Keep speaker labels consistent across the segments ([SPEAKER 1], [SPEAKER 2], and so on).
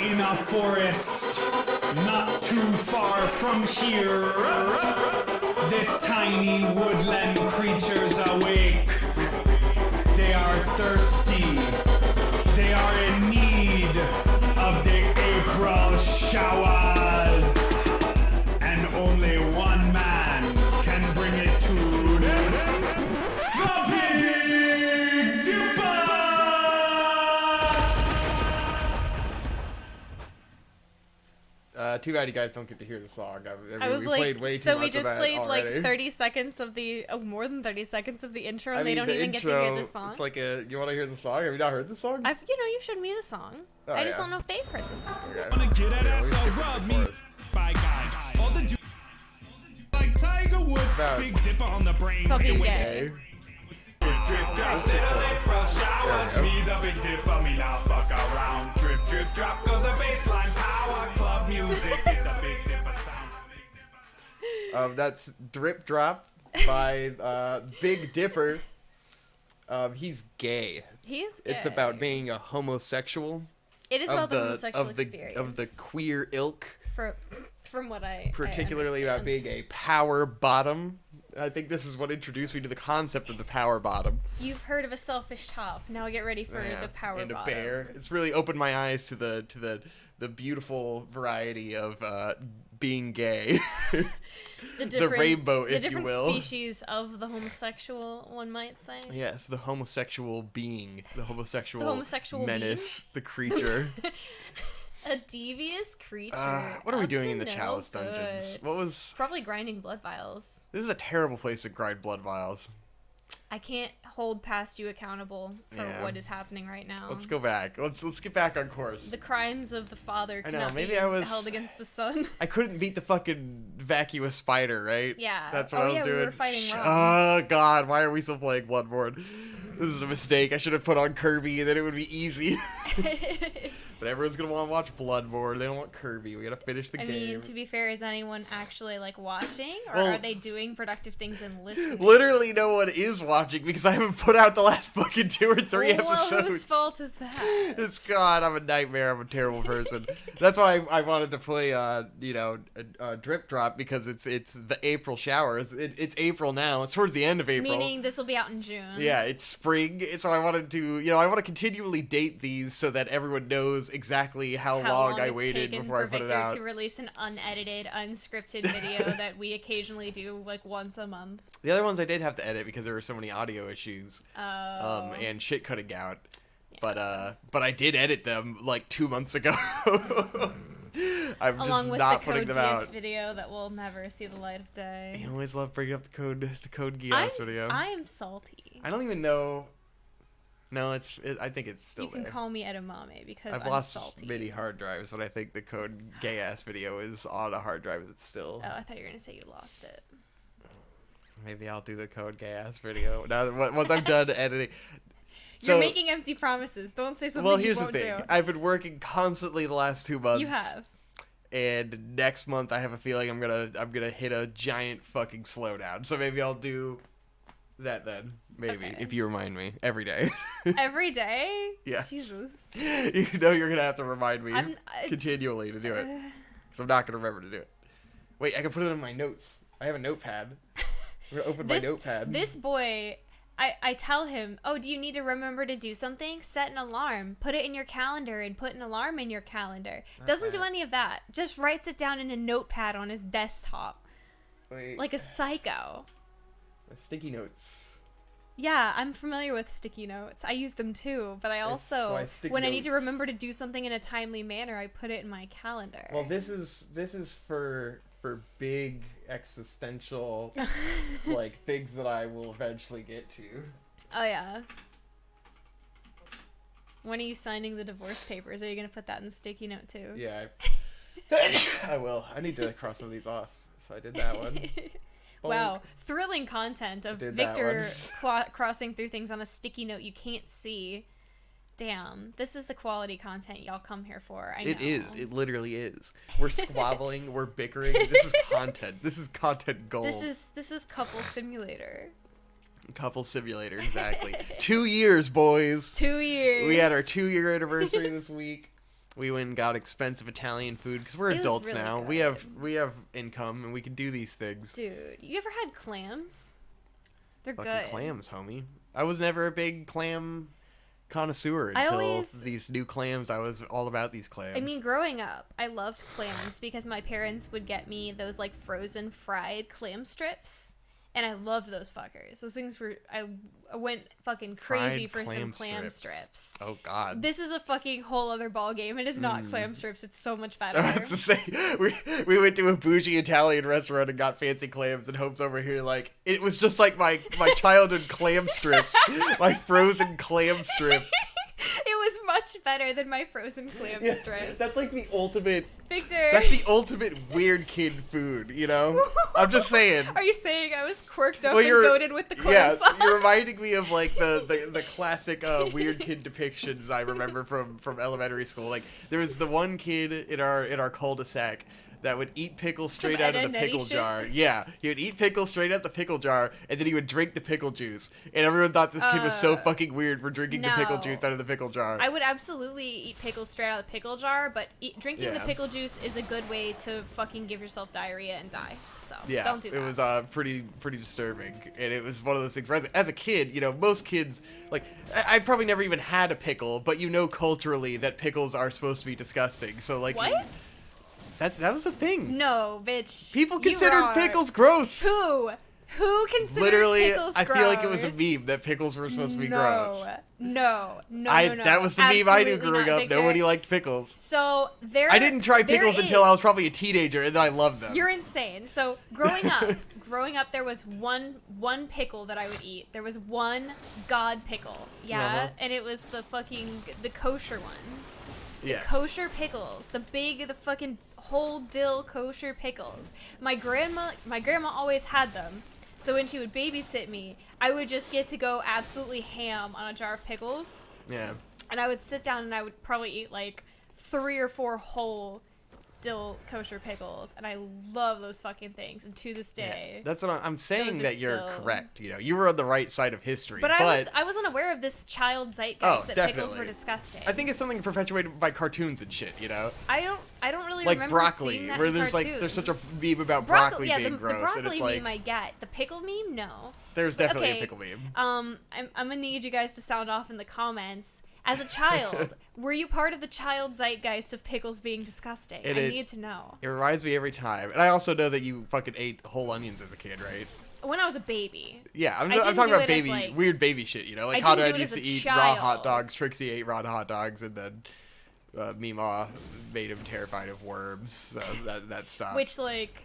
[SPEAKER 1] in a forest not too far from here. The tiny woodland creatures awake. They are thirsty. They are in need of the April showers. And only one man can bring it to them. The Big Dipper!
[SPEAKER 2] Too bad you guys don't get to hear the song.
[SPEAKER 3] I was
[SPEAKER 2] we
[SPEAKER 3] like,
[SPEAKER 2] played way too
[SPEAKER 3] so
[SPEAKER 2] much
[SPEAKER 3] we just
[SPEAKER 2] of that
[SPEAKER 3] played
[SPEAKER 2] already.
[SPEAKER 3] like 30 seconds of the, more than 30 seconds of the intro, and
[SPEAKER 2] I
[SPEAKER 3] they
[SPEAKER 2] mean,
[SPEAKER 3] don't even get to hear the song.
[SPEAKER 2] It's like you want to hear the song? Have you not heard the song?
[SPEAKER 3] You showed me the song.
[SPEAKER 2] Oh,
[SPEAKER 3] I just
[SPEAKER 2] yeah.
[SPEAKER 3] don't know if they've heard the song.
[SPEAKER 2] Okay.
[SPEAKER 1] Wanna get at
[SPEAKER 2] Yeah,
[SPEAKER 1] us,
[SPEAKER 2] we
[SPEAKER 1] so
[SPEAKER 2] skipped
[SPEAKER 1] rub
[SPEAKER 2] the
[SPEAKER 1] me.
[SPEAKER 2] chorus.
[SPEAKER 1] Bye guys. All the dudes like Tiger Woods,
[SPEAKER 2] About-
[SPEAKER 1] Big Dipper on the brain.
[SPEAKER 3] Called being
[SPEAKER 1] Wait,
[SPEAKER 3] gay.
[SPEAKER 1] Drip, drop, little April showers. Me, the Big Dipper, me now fuck around. Drip, drip, drop goes the baseline power. Club music is the Big Dipper sound.
[SPEAKER 2] That's Drip Drop by Big Dipper. He's gay.
[SPEAKER 3] He is gay.
[SPEAKER 2] It's about being a homosexual.
[SPEAKER 3] It is about the homosexual
[SPEAKER 2] of the
[SPEAKER 3] experience.
[SPEAKER 2] of the queer ilk.
[SPEAKER 3] From what I
[SPEAKER 2] Particularly about
[SPEAKER 3] understand.
[SPEAKER 2] being a power bottom. I think this is what introduced me to the concept of the power bottom.
[SPEAKER 3] You've heard of a selfish top. Now get ready for
[SPEAKER 2] Yeah,
[SPEAKER 3] the power
[SPEAKER 2] and
[SPEAKER 3] bottom.
[SPEAKER 2] a bear. It's really opened my eyes to the beautiful variety of being gay. The rainbow,
[SPEAKER 3] the
[SPEAKER 2] if you
[SPEAKER 3] different
[SPEAKER 2] will.
[SPEAKER 3] species of the homosexual, one might say.
[SPEAKER 2] Yes, the homosexual being, the homosexual
[SPEAKER 3] being?
[SPEAKER 2] menace, the creature.
[SPEAKER 3] A devious creature.
[SPEAKER 2] What are we
[SPEAKER 3] up
[SPEAKER 2] doing
[SPEAKER 3] to
[SPEAKER 2] in the
[SPEAKER 3] no
[SPEAKER 2] Chalice Dungeons?
[SPEAKER 3] good.
[SPEAKER 2] What was?
[SPEAKER 3] Probably grinding blood vials.
[SPEAKER 2] This is a terrible place to grind blood vials.
[SPEAKER 3] I can't hold past you accountable for
[SPEAKER 2] Yeah.
[SPEAKER 3] what is happening right now.
[SPEAKER 2] Let's go back. Let's get back on course.
[SPEAKER 3] The crimes of the father
[SPEAKER 2] I know,
[SPEAKER 3] cannot
[SPEAKER 2] maybe
[SPEAKER 3] be
[SPEAKER 2] I was-
[SPEAKER 3] held against the son.
[SPEAKER 2] I couldn't beat the fucking vacuous spider, right?
[SPEAKER 3] Yeah.
[SPEAKER 2] That's what
[SPEAKER 3] Oh,
[SPEAKER 2] I was
[SPEAKER 3] yeah, we
[SPEAKER 2] doing.
[SPEAKER 3] were fighting wrong.
[SPEAKER 2] Oh god, why are we still playing Bloodborne? This is a mistake. I should have put on Kirby and then it would be easy. But everyone's gonna want to watch Bloodborne. They don't want Kirby. We gotta finish the
[SPEAKER 3] I
[SPEAKER 2] game.
[SPEAKER 3] mean, to be fair, is anyone actually like watching, or
[SPEAKER 2] Well-
[SPEAKER 3] are they doing productive things and listening?
[SPEAKER 2] Literally no one is watching because I haven't put out the last fucking 2 or 3
[SPEAKER 3] Well,
[SPEAKER 2] episodes.
[SPEAKER 3] whose fault is that?
[SPEAKER 2] It's God, I'm a nightmare. I'm a terrible person. That's why I wanted to play, Drip Drop because it's the April showers. It's April now. It's towards the end of April.
[SPEAKER 3] Meaning this will be out in June.
[SPEAKER 2] Yeah, it's spring. So I wanted to, I want to continually date these so that everyone knows exactly how long I
[SPEAKER 3] it's
[SPEAKER 2] waited
[SPEAKER 3] taken
[SPEAKER 2] before I
[SPEAKER 3] for
[SPEAKER 2] put it
[SPEAKER 3] Victor
[SPEAKER 2] out.
[SPEAKER 3] to release an unedited, unscripted video that we occasionally do like once a month.
[SPEAKER 2] The other ones I did have to edit because there were so many audio issues,
[SPEAKER 3] Oh.
[SPEAKER 2] and shit cutting out. But I did edit them like 2 months ago. I'm
[SPEAKER 3] Along
[SPEAKER 2] just
[SPEAKER 3] with
[SPEAKER 2] not
[SPEAKER 3] the
[SPEAKER 2] putting
[SPEAKER 3] Code
[SPEAKER 2] them out.
[SPEAKER 3] Geass video that will never see the light of day.
[SPEAKER 2] I always love bringing up the Code Geass video.
[SPEAKER 3] I am salty.
[SPEAKER 2] I don't even know. No, I think it's still
[SPEAKER 3] You can
[SPEAKER 2] there.
[SPEAKER 3] call me edamame because
[SPEAKER 2] I've
[SPEAKER 3] I'm
[SPEAKER 2] lost
[SPEAKER 3] salty.
[SPEAKER 2] many hard drives, but I think the Code Gay Ass video is on a hard drive that's still.
[SPEAKER 3] Oh, I thought you were gonna say you lost it.
[SPEAKER 2] Maybe I'll do the Code Gay Ass video now. Once I'm done editing.
[SPEAKER 3] You're
[SPEAKER 2] So-
[SPEAKER 3] making empty promises. Don't say something
[SPEAKER 2] Well,
[SPEAKER 3] you
[SPEAKER 2] here's the
[SPEAKER 3] won't
[SPEAKER 2] thing.
[SPEAKER 3] do.
[SPEAKER 2] I've been working constantly the last 2 months.
[SPEAKER 3] You have.
[SPEAKER 2] And next month, I have a feeling I'm gonna hit a giant fucking slowdown. So maybe I'll do that then. Maybe
[SPEAKER 3] Okay.
[SPEAKER 2] if you remind me every day.
[SPEAKER 3] Every day?
[SPEAKER 2] Yes.
[SPEAKER 3] Jesus.
[SPEAKER 2] You know you're gonna have to remind me
[SPEAKER 3] It's-
[SPEAKER 2] continually to do it, because I'm not gonna remember to do it. Wait, I can put it in my notes. I have a notepad. I'm gonna open my notepad.
[SPEAKER 3] This boy, I tell him, oh, do you need to remember to do something? Set an alarm. Put it in your calendar and put an alarm in your calendar. Doesn't do
[SPEAKER 2] bad.
[SPEAKER 3] any of that. Just writes it down in a notepad on his desktop.
[SPEAKER 2] Wait,
[SPEAKER 3] Like a psycho.
[SPEAKER 2] sticky notes.
[SPEAKER 3] Yeah, I'm familiar with sticky notes. I use them too, but I also,
[SPEAKER 2] why sticky
[SPEAKER 3] when I need to
[SPEAKER 2] notes-
[SPEAKER 3] remember to do something in a timely manner, I put it in my calendar.
[SPEAKER 2] Well, this is for big existential like things that I will eventually get to.
[SPEAKER 3] Oh, yeah. When are you signing the divorce papers? Are you going to put that in the sticky note too?
[SPEAKER 2] Yeah, I will. I need to cross some of these off. So I did that one.
[SPEAKER 3] Wow, thrilling content of
[SPEAKER 2] Did that
[SPEAKER 3] Victor crossing through things on a sticky note you can't see. Damn, this is the quality content y'all come here for. I know.
[SPEAKER 2] It is. It literally is. We're squabbling. We're bickering. This is content. This is content gold.
[SPEAKER 3] This is couple simulator.
[SPEAKER 2] Couple simulator, exactly. 2 years, boys.
[SPEAKER 3] 2 years.
[SPEAKER 2] We had our 2-year anniversary this week. We went and got expensive Italian food because we're
[SPEAKER 3] It was
[SPEAKER 2] adults
[SPEAKER 3] really
[SPEAKER 2] now.
[SPEAKER 3] good.
[SPEAKER 2] We have income and we can do these things.
[SPEAKER 3] Dude, you ever had clams? They're
[SPEAKER 2] Fucking
[SPEAKER 3] good.
[SPEAKER 2] clams, homie. I was never a big clam connoisseur until these new clams. I was all about these clams.
[SPEAKER 3] I mean, growing up, I loved clams because my parents would get me those like frozen fried clam strips. And I loved those fuckers. Those things were... I went fucking crazy
[SPEAKER 2] Fried
[SPEAKER 3] for some
[SPEAKER 2] clam
[SPEAKER 3] clam strips.
[SPEAKER 2] Oh, God.
[SPEAKER 3] This is a fucking whole other ball game. It is not clam strips. It's so much better.
[SPEAKER 2] I was to say, we went to a bougie Italian restaurant and got fancy clams, and Hope's over here like, it was just like my childhood clam strips. My frozen clam strips.
[SPEAKER 3] It was much better than my frozen clam strips.
[SPEAKER 2] That's like the ultimate...
[SPEAKER 3] Victor.
[SPEAKER 2] That's the ultimate weird kid food, you know? I'm just saying.
[SPEAKER 3] Are you saying I was quirked up and goated with the clam sauce?
[SPEAKER 2] Yeah, you're reminding me of like the classic weird kid depictions I remember from elementary school. Like there was the one kid in our cul-de-sac that would eat pickles straight out of the pickle jar. Yeah, he would eat pickles straight out the pickle jar, and then he would drink the pickle juice. And everyone thought this kid was so fucking weird for drinking the pickle juice out of the pickle jar.
[SPEAKER 3] I would absolutely eat pickles straight out of the pickle jar, but drinking the pickle juice is a good way to fucking give yourself diarrhea and die. So don't do that.
[SPEAKER 2] It was pretty disturbing, and it was one of those things. Where as a kid, you know, most kids like I probably never even had a pickle, but you know culturally that pickles are supposed to be disgusting. So like
[SPEAKER 3] what?
[SPEAKER 2] That was a thing.
[SPEAKER 3] No, bitch.
[SPEAKER 2] People considered pickles gross.
[SPEAKER 3] Who considered
[SPEAKER 2] Literally,
[SPEAKER 3] pickles gross?
[SPEAKER 2] I feel like it was a meme that pickles were supposed to be gross.
[SPEAKER 3] No.
[SPEAKER 2] That was the meme I knew growing up.
[SPEAKER 3] Victor.
[SPEAKER 2] Nobody liked pickles.
[SPEAKER 3] So
[SPEAKER 2] I didn't try pickles until I was probably a teenager, and then I loved them.
[SPEAKER 3] You're insane. So growing up, there was one pickle that I would eat. There was one God pickle. Yeah, and it was the kosher ones.
[SPEAKER 2] Yeah.
[SPEAKER 3] Kosher pickles. The fucking whole dill kosher pickles. My grandma always had them. So when she would babysit me, I would just get to go absolutely ham on a jar of pickles.
[SPEAKER 2] Yeah.
[SPEAKER 3] And I would sit down and I would probably eat like 3 or 4 whole dill kosher pickles, and I love those fucking things. And to this day,
[SPEAKER 2] that's what I'm saying. That you're
[SPEAKER 3] still
[SPEAKER 2] correct. You know, you were on the right side of history.
[SPEAKER 3] But I was unaware of this child zeitgeist that
[SPEAKER 2] definitely.
[SPEAKER 3] pickles were disgusting.
[SPEAKER 2] I think it's something perpetuated by cartoons and shit. You know,
[SPEAKER 3] I don't really
[SPEAKER 2] like
[SPEAKER 3] remember
[SPEAKER 2] broccoli,
[SPEAKER 3] seeing that
[SPEAKER 2] where
[SPEAKER 3] in
[SPEAKER 2] there's
[SPEAKER 3] cartoons.
[SPEAKER 2] such a meme about broccoli being
[SPEAKER 3] the
[SPEAKER 2] gross.
[SPEAKER 3] broccoli
[SPEAKER 2] and it's like,
[SPEAKER 3] meme I get. The pickle meme, no.
[SPEAKER 2] There's definitely a pickle meme.
[SPEAKER 3] I'm gonna need you guys to sound off in the comments. As a child, were you part of the child zeitgeist of pickles being disgusting? I need to know.
[SPEAKER 2] It reminds me every time. And I also know that you fucking ate whole onions as a kid, right?
[SPEAKER 3] When I was a baby.
[SPEAKER 2] Yeah, I'm talking about weird baby shit, you know? Like Conrad used to eat raw hot dogs, Trixie ate raw hot dogs, and then Meemaw made him terrified of worms, so that stopped.
[SPEAKER 3] Which, like...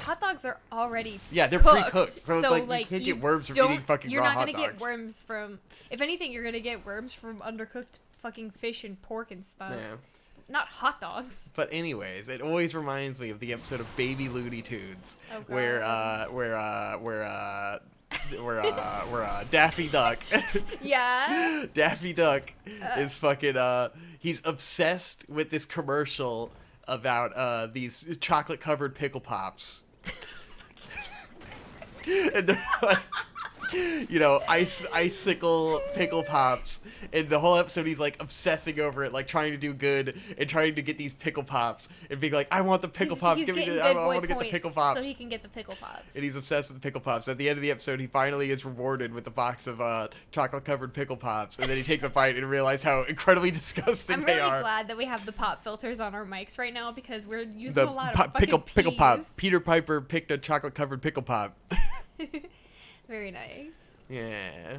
[SPEAKER 3] Hot dogs are already
[SPEAKER 2] they're
[SPEAKER 3] cooked,
[SPEAKER 2] pre-cooked. So it's like you can't get worms from eating fucking raw hot dogs.
[SPEAKER 3] You're not gonna get worms from... If anything, you're gonna get worms from undercooked fucking fish and pork and stuff. Yeah. Not hot dogs.
[SPEAKER 2] But anyways, it always reminds me of the episode of Baby Looney Tunes, where Daffy Duck.
[SPEAKER 3] Yeah.
[SPEAKER 2] Daffy Duck is fucking he's obsessed with this commercial about these chocolate covered pickle pops. And they're like, you know, icicle pickle pops, and the whole episode he's like obsessing over it, like trying to do good and trying to get these pickle pops and being like, I want the pickle pops, give me I want to get the pickle pops,
[SPEAKER 3] so he can get the pickle pops.
[SPEAKER 2] And he's obsessed with the pickle pops. At the end of the episode, he finally is rewarded with a box of chocolate covered pickle pops, and then he takes a bite and realizes how incredibly disgusting they are.
[SPEAKER 3] I'm really glad that we have the pop filters on our mics right now because we're using a lot of
[SPEAKER 2] pickle
[SPEAKER 3] fucking
[SPEAKER 2] pop. Peter Piper picked a chocolate covered pickle pop.
[SPEAKER 3] Very nice.
[SPEAKER 2] Yeah.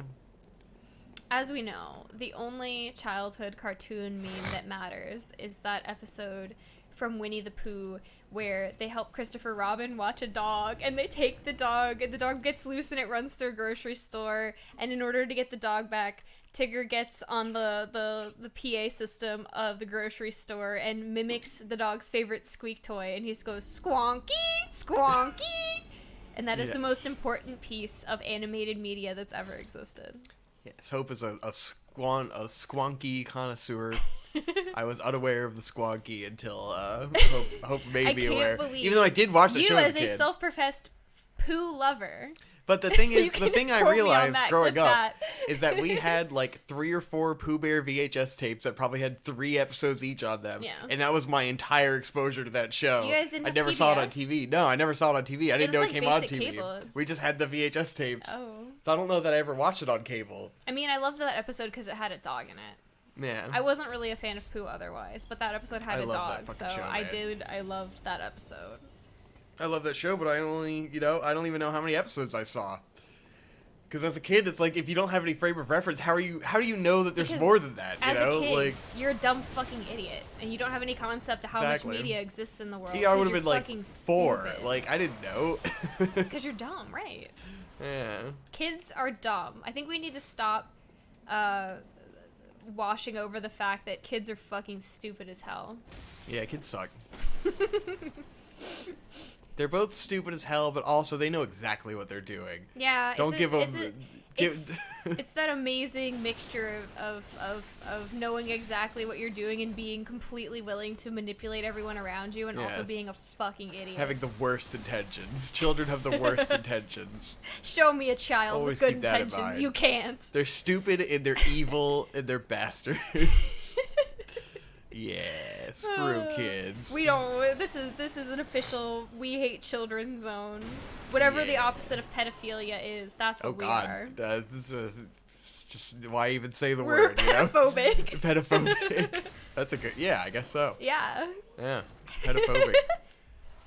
[SPEAKER 3] As we know, the only childhood cartoon meme that matters is that episode from Winnie the Pooh where they help Christopher Robin watch a dog, and they take the dog, and the dog gets loose and it runs through a grocery store, and in order to get the dog back, Tigger gets on the PA system of the grocery store and mimics the dog's favorite squeak toy, and he just goes, squonky, squonky. And that is the most important piece of animated media that's ever existed.
[SPEAKER 2] Yes, Hope is a squonky connoisseur. I was unaware of the squonky until Hope made me aware. Even though I did watch the show as a kid.
[SPEAKER 3] You as a self-professed poo lover.
[SPEAKER 2] But the thing
[SPEAKER 3] You
[SPEAKER 2] is, the
[SPEAKER 3] can
[SPEAKER 2] thing I
[SPEAKER 3] quote me on
[SPEAKER 2] realized
[SPEAKER 3] that,
[SPEAKER 2] growing
[SPEAKER 3] clip
[SPEAKER 2] up
[SPEAKER 3] that.
[SPEAKER 2] is that we had like 3 or 4 Pooh Bear VHS tapes that probably had 3 episodes each on them.
[SPEAKER 3] Yeah.
[SPEAKER 2] And that was my entire exposure to that show.
[SPEAKER 3] You guys didn't
[SPEAKER 2] I
[SPEAKER 3] have
[SPEAKER 2] never saw it on
[SPEAKER 3] PBS?
[SPEAKER 2] TV. No, I never saw it on TV. I didn't know
[SPEAKER 3] was
[SPEAKER 2] it
[SPEAKER 3] like
[SPEAKER 2] came on
[SPEAKER 3] basic
[SPEAKER 2] TV.
[SPEAKER 3] cable.
[SPEAKER 2] We just had the VHS tapes.
[SPEAKER 3] Oh.
[SPEAKER 2] So I don't know that I ever watched it on cable.
[SPEAKER 3] I mean, I loved that episode because it had a dog in it.
[SPEAKER 2] Yeah.
[SPEAKER 3] I wasn't really a fan of Pooh otherwise, but that episode had
[SPEAKER 2] I
[SPEAKER 3] a
[SPEAKER 2] love that
[SPEAKER 3] dog, so
[SPEAKER 2] fucking show, man.
[SPEAKER 3] I loved that episode.
[SPEAKER 2] I love that show, but I only, I don't even know how many episodes I saw. Because as a kid, it's like, if you don't have any frame of reference, how do you know that there's
[SPEAKER 3] Because
[SPEAKER 2] more than that,
[SPEAKER 3] as a kid,
[SPEAKER 2] like,
[SPEAKER 3] you're a dumb fucking idiot, and you don't have any concept of how
[SPEAKER 2] Exactly.
[SPEAKER 3] much media exists in the world.
[SPEAKER 2] I would have been like
[SPEAKER 3] fucking
[SPEAKER 2] 4.
[SPEAKER 3] stupid.
[SPEAKER 2] Like, I didn't know.
[SPEAKER 3] Because you're dumb, right?
[SPEAKER 2] Yeah.
[SPEAKER 3] Kids are dumb. I think we need to stop washing over the fact that kids are fucking stupid as hell.
[SPEAKER 2] Yeah, kids suck. They're both stupid as hell, but also they know exactly what they're doing.
[SPEAKER 3] Yeah,
[SPEAKER 2] Don't give them.
[SPEAKER 3] It's that amazing mixture of knowing exactly what you're doing and being completely willing to manipulate everyone around you and also
[SPEAKER 2] Yes.
[SPEAKER 3] being a fucking idiot.
[SPEAKER 2] Having the worst intentions. Children have the worst intentions.
[SPEAKER 3] Show me a child
[SPEAKER 2] Always
[SPEAKER 3] with good
[SPEAKER 2] keep that in
[SPEAKER 3] intentions.
[SPEAKER 2] mind.
[SPEAKER 3] You can't.
[SPEAKER 2] They're stupid and they're evil and they're bastards. Yeah, screw kids.
[SPEAKER 3] We don't. This is an official "we hate children" zone. Whatever the
[SPEAKER 2] Yeah.
[SPEAKER 3] opposite of pedophilia is, that's what
[SPEAKER 2] Oh
[SPEAKER 3] we
[SPEAKER 2] God,
[SPEAKER 3] are.
[SPEAKER 2] this is just why even say the
[SPEAKER 3] We're
[SPEAKER 2] word? You know,
[SPEAKER 3] pedophobic.
[SPEAKER 2] pedophobic. That's a good. Yeah, I guess so.
[SPEAKER 3] Yeah.
[SPEAKER 2] Yeah, pedophobic.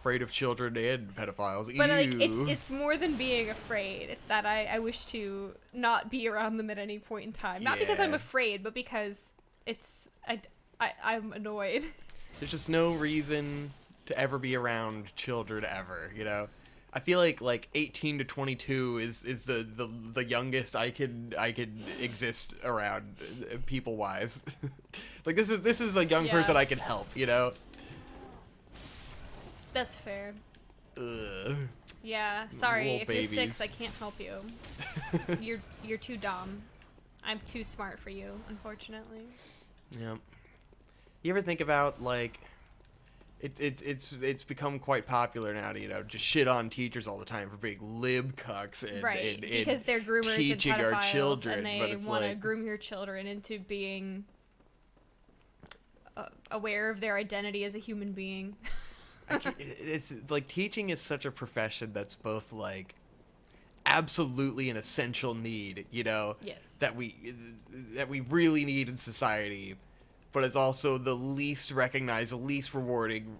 [SPEAKER 2] Afraid of children and pedophiles.
[SPEAKER 3] But like,
[SPEAKER 2] Ew.
[SPEAKER 3] it's more than being afraid. It's that I wish to not be around them at any point in time. Not because I'm
[SPEAKER 2] Yeah.
[SPEAKER 3] afraid, but because I'm annoyed.
[SPEAKER 2] There's just no reason to ever be around children ever, I feel like 18 to 22 is the youngest I could exist around people wise. Like this is a young
[SPEAKER 3] Yeah.
[SPEAKER 2] person I can help,
[SPEAKER 3] That's fair.
[SPEAKER 2] Ugh.
[SPEAKER 3] Yeah. Sorry,
[SPEAKER 2] Little
[SPEAKER 3] if you're
[SPEAKER 2] babies.
[SPEAKER 3] 6, I can't help you. You're too dumb. I'm too smart for you, unfortunately.
[SPEAKER 2] Yeah. You ever think about like it's become quite popular now to just shit on teachers all the time for being lib cucks and
[SPEAKER 3] Right,
[SPEAKER 2] and
[SPEAKER 3] because they're groomers
[SPEAKER 2] teaching
[SPEAKER 3] and
[SPEAKER 2] our
[SPEAKER 3] pedophiles,
[SPEAKER 2] children,
[SPEAKER 3] and
[SPEAKER 2] but
[SPEAKER 3] they
[SPEAKER 2] it's
[SPEAKER 3] want to
[SPEAKER 2] like
[SPEAKER 3] groom your children into being aware of their identity as a human being.
[SPEAKER 2] it's like teaching is such a profession that's both like absolutely an essential need,
[SPEAKER 3] Yes.
[SPEAKER 2] that we really need in society, but it's also the least recognized, the least rewarding,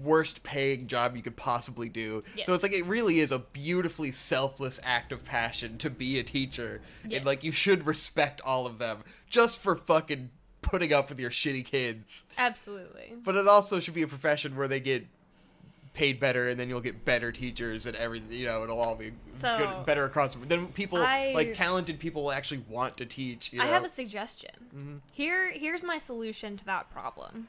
[SPEAKER 2] worst paying job you could possibly do.
[SPEAKER 3] Yes.
[SPEAKER 2] So it's like it really is a beautifully selfless act of passion to be a teacher.
[SPEAKER 3] Yes.
[SPEAKER 2] And like you should respect all of them just for fucking putting up with your shitty kids.
[SPEAKER 3] Absolutely.
[SPEAKER 2] But it also should be a profession where they get paid better, and then you'll get better teachers, and everything. It'll all be
[SPEAKER 3] So,
[SPEAKER 2] good, better across. Then people, like talented people, will actually want to teach.
[SPEAKER 3] I have a suggestion.
[SPEAKER 2] Mm-hmm.
[SPEAKER 3] Here's my solution to that problem.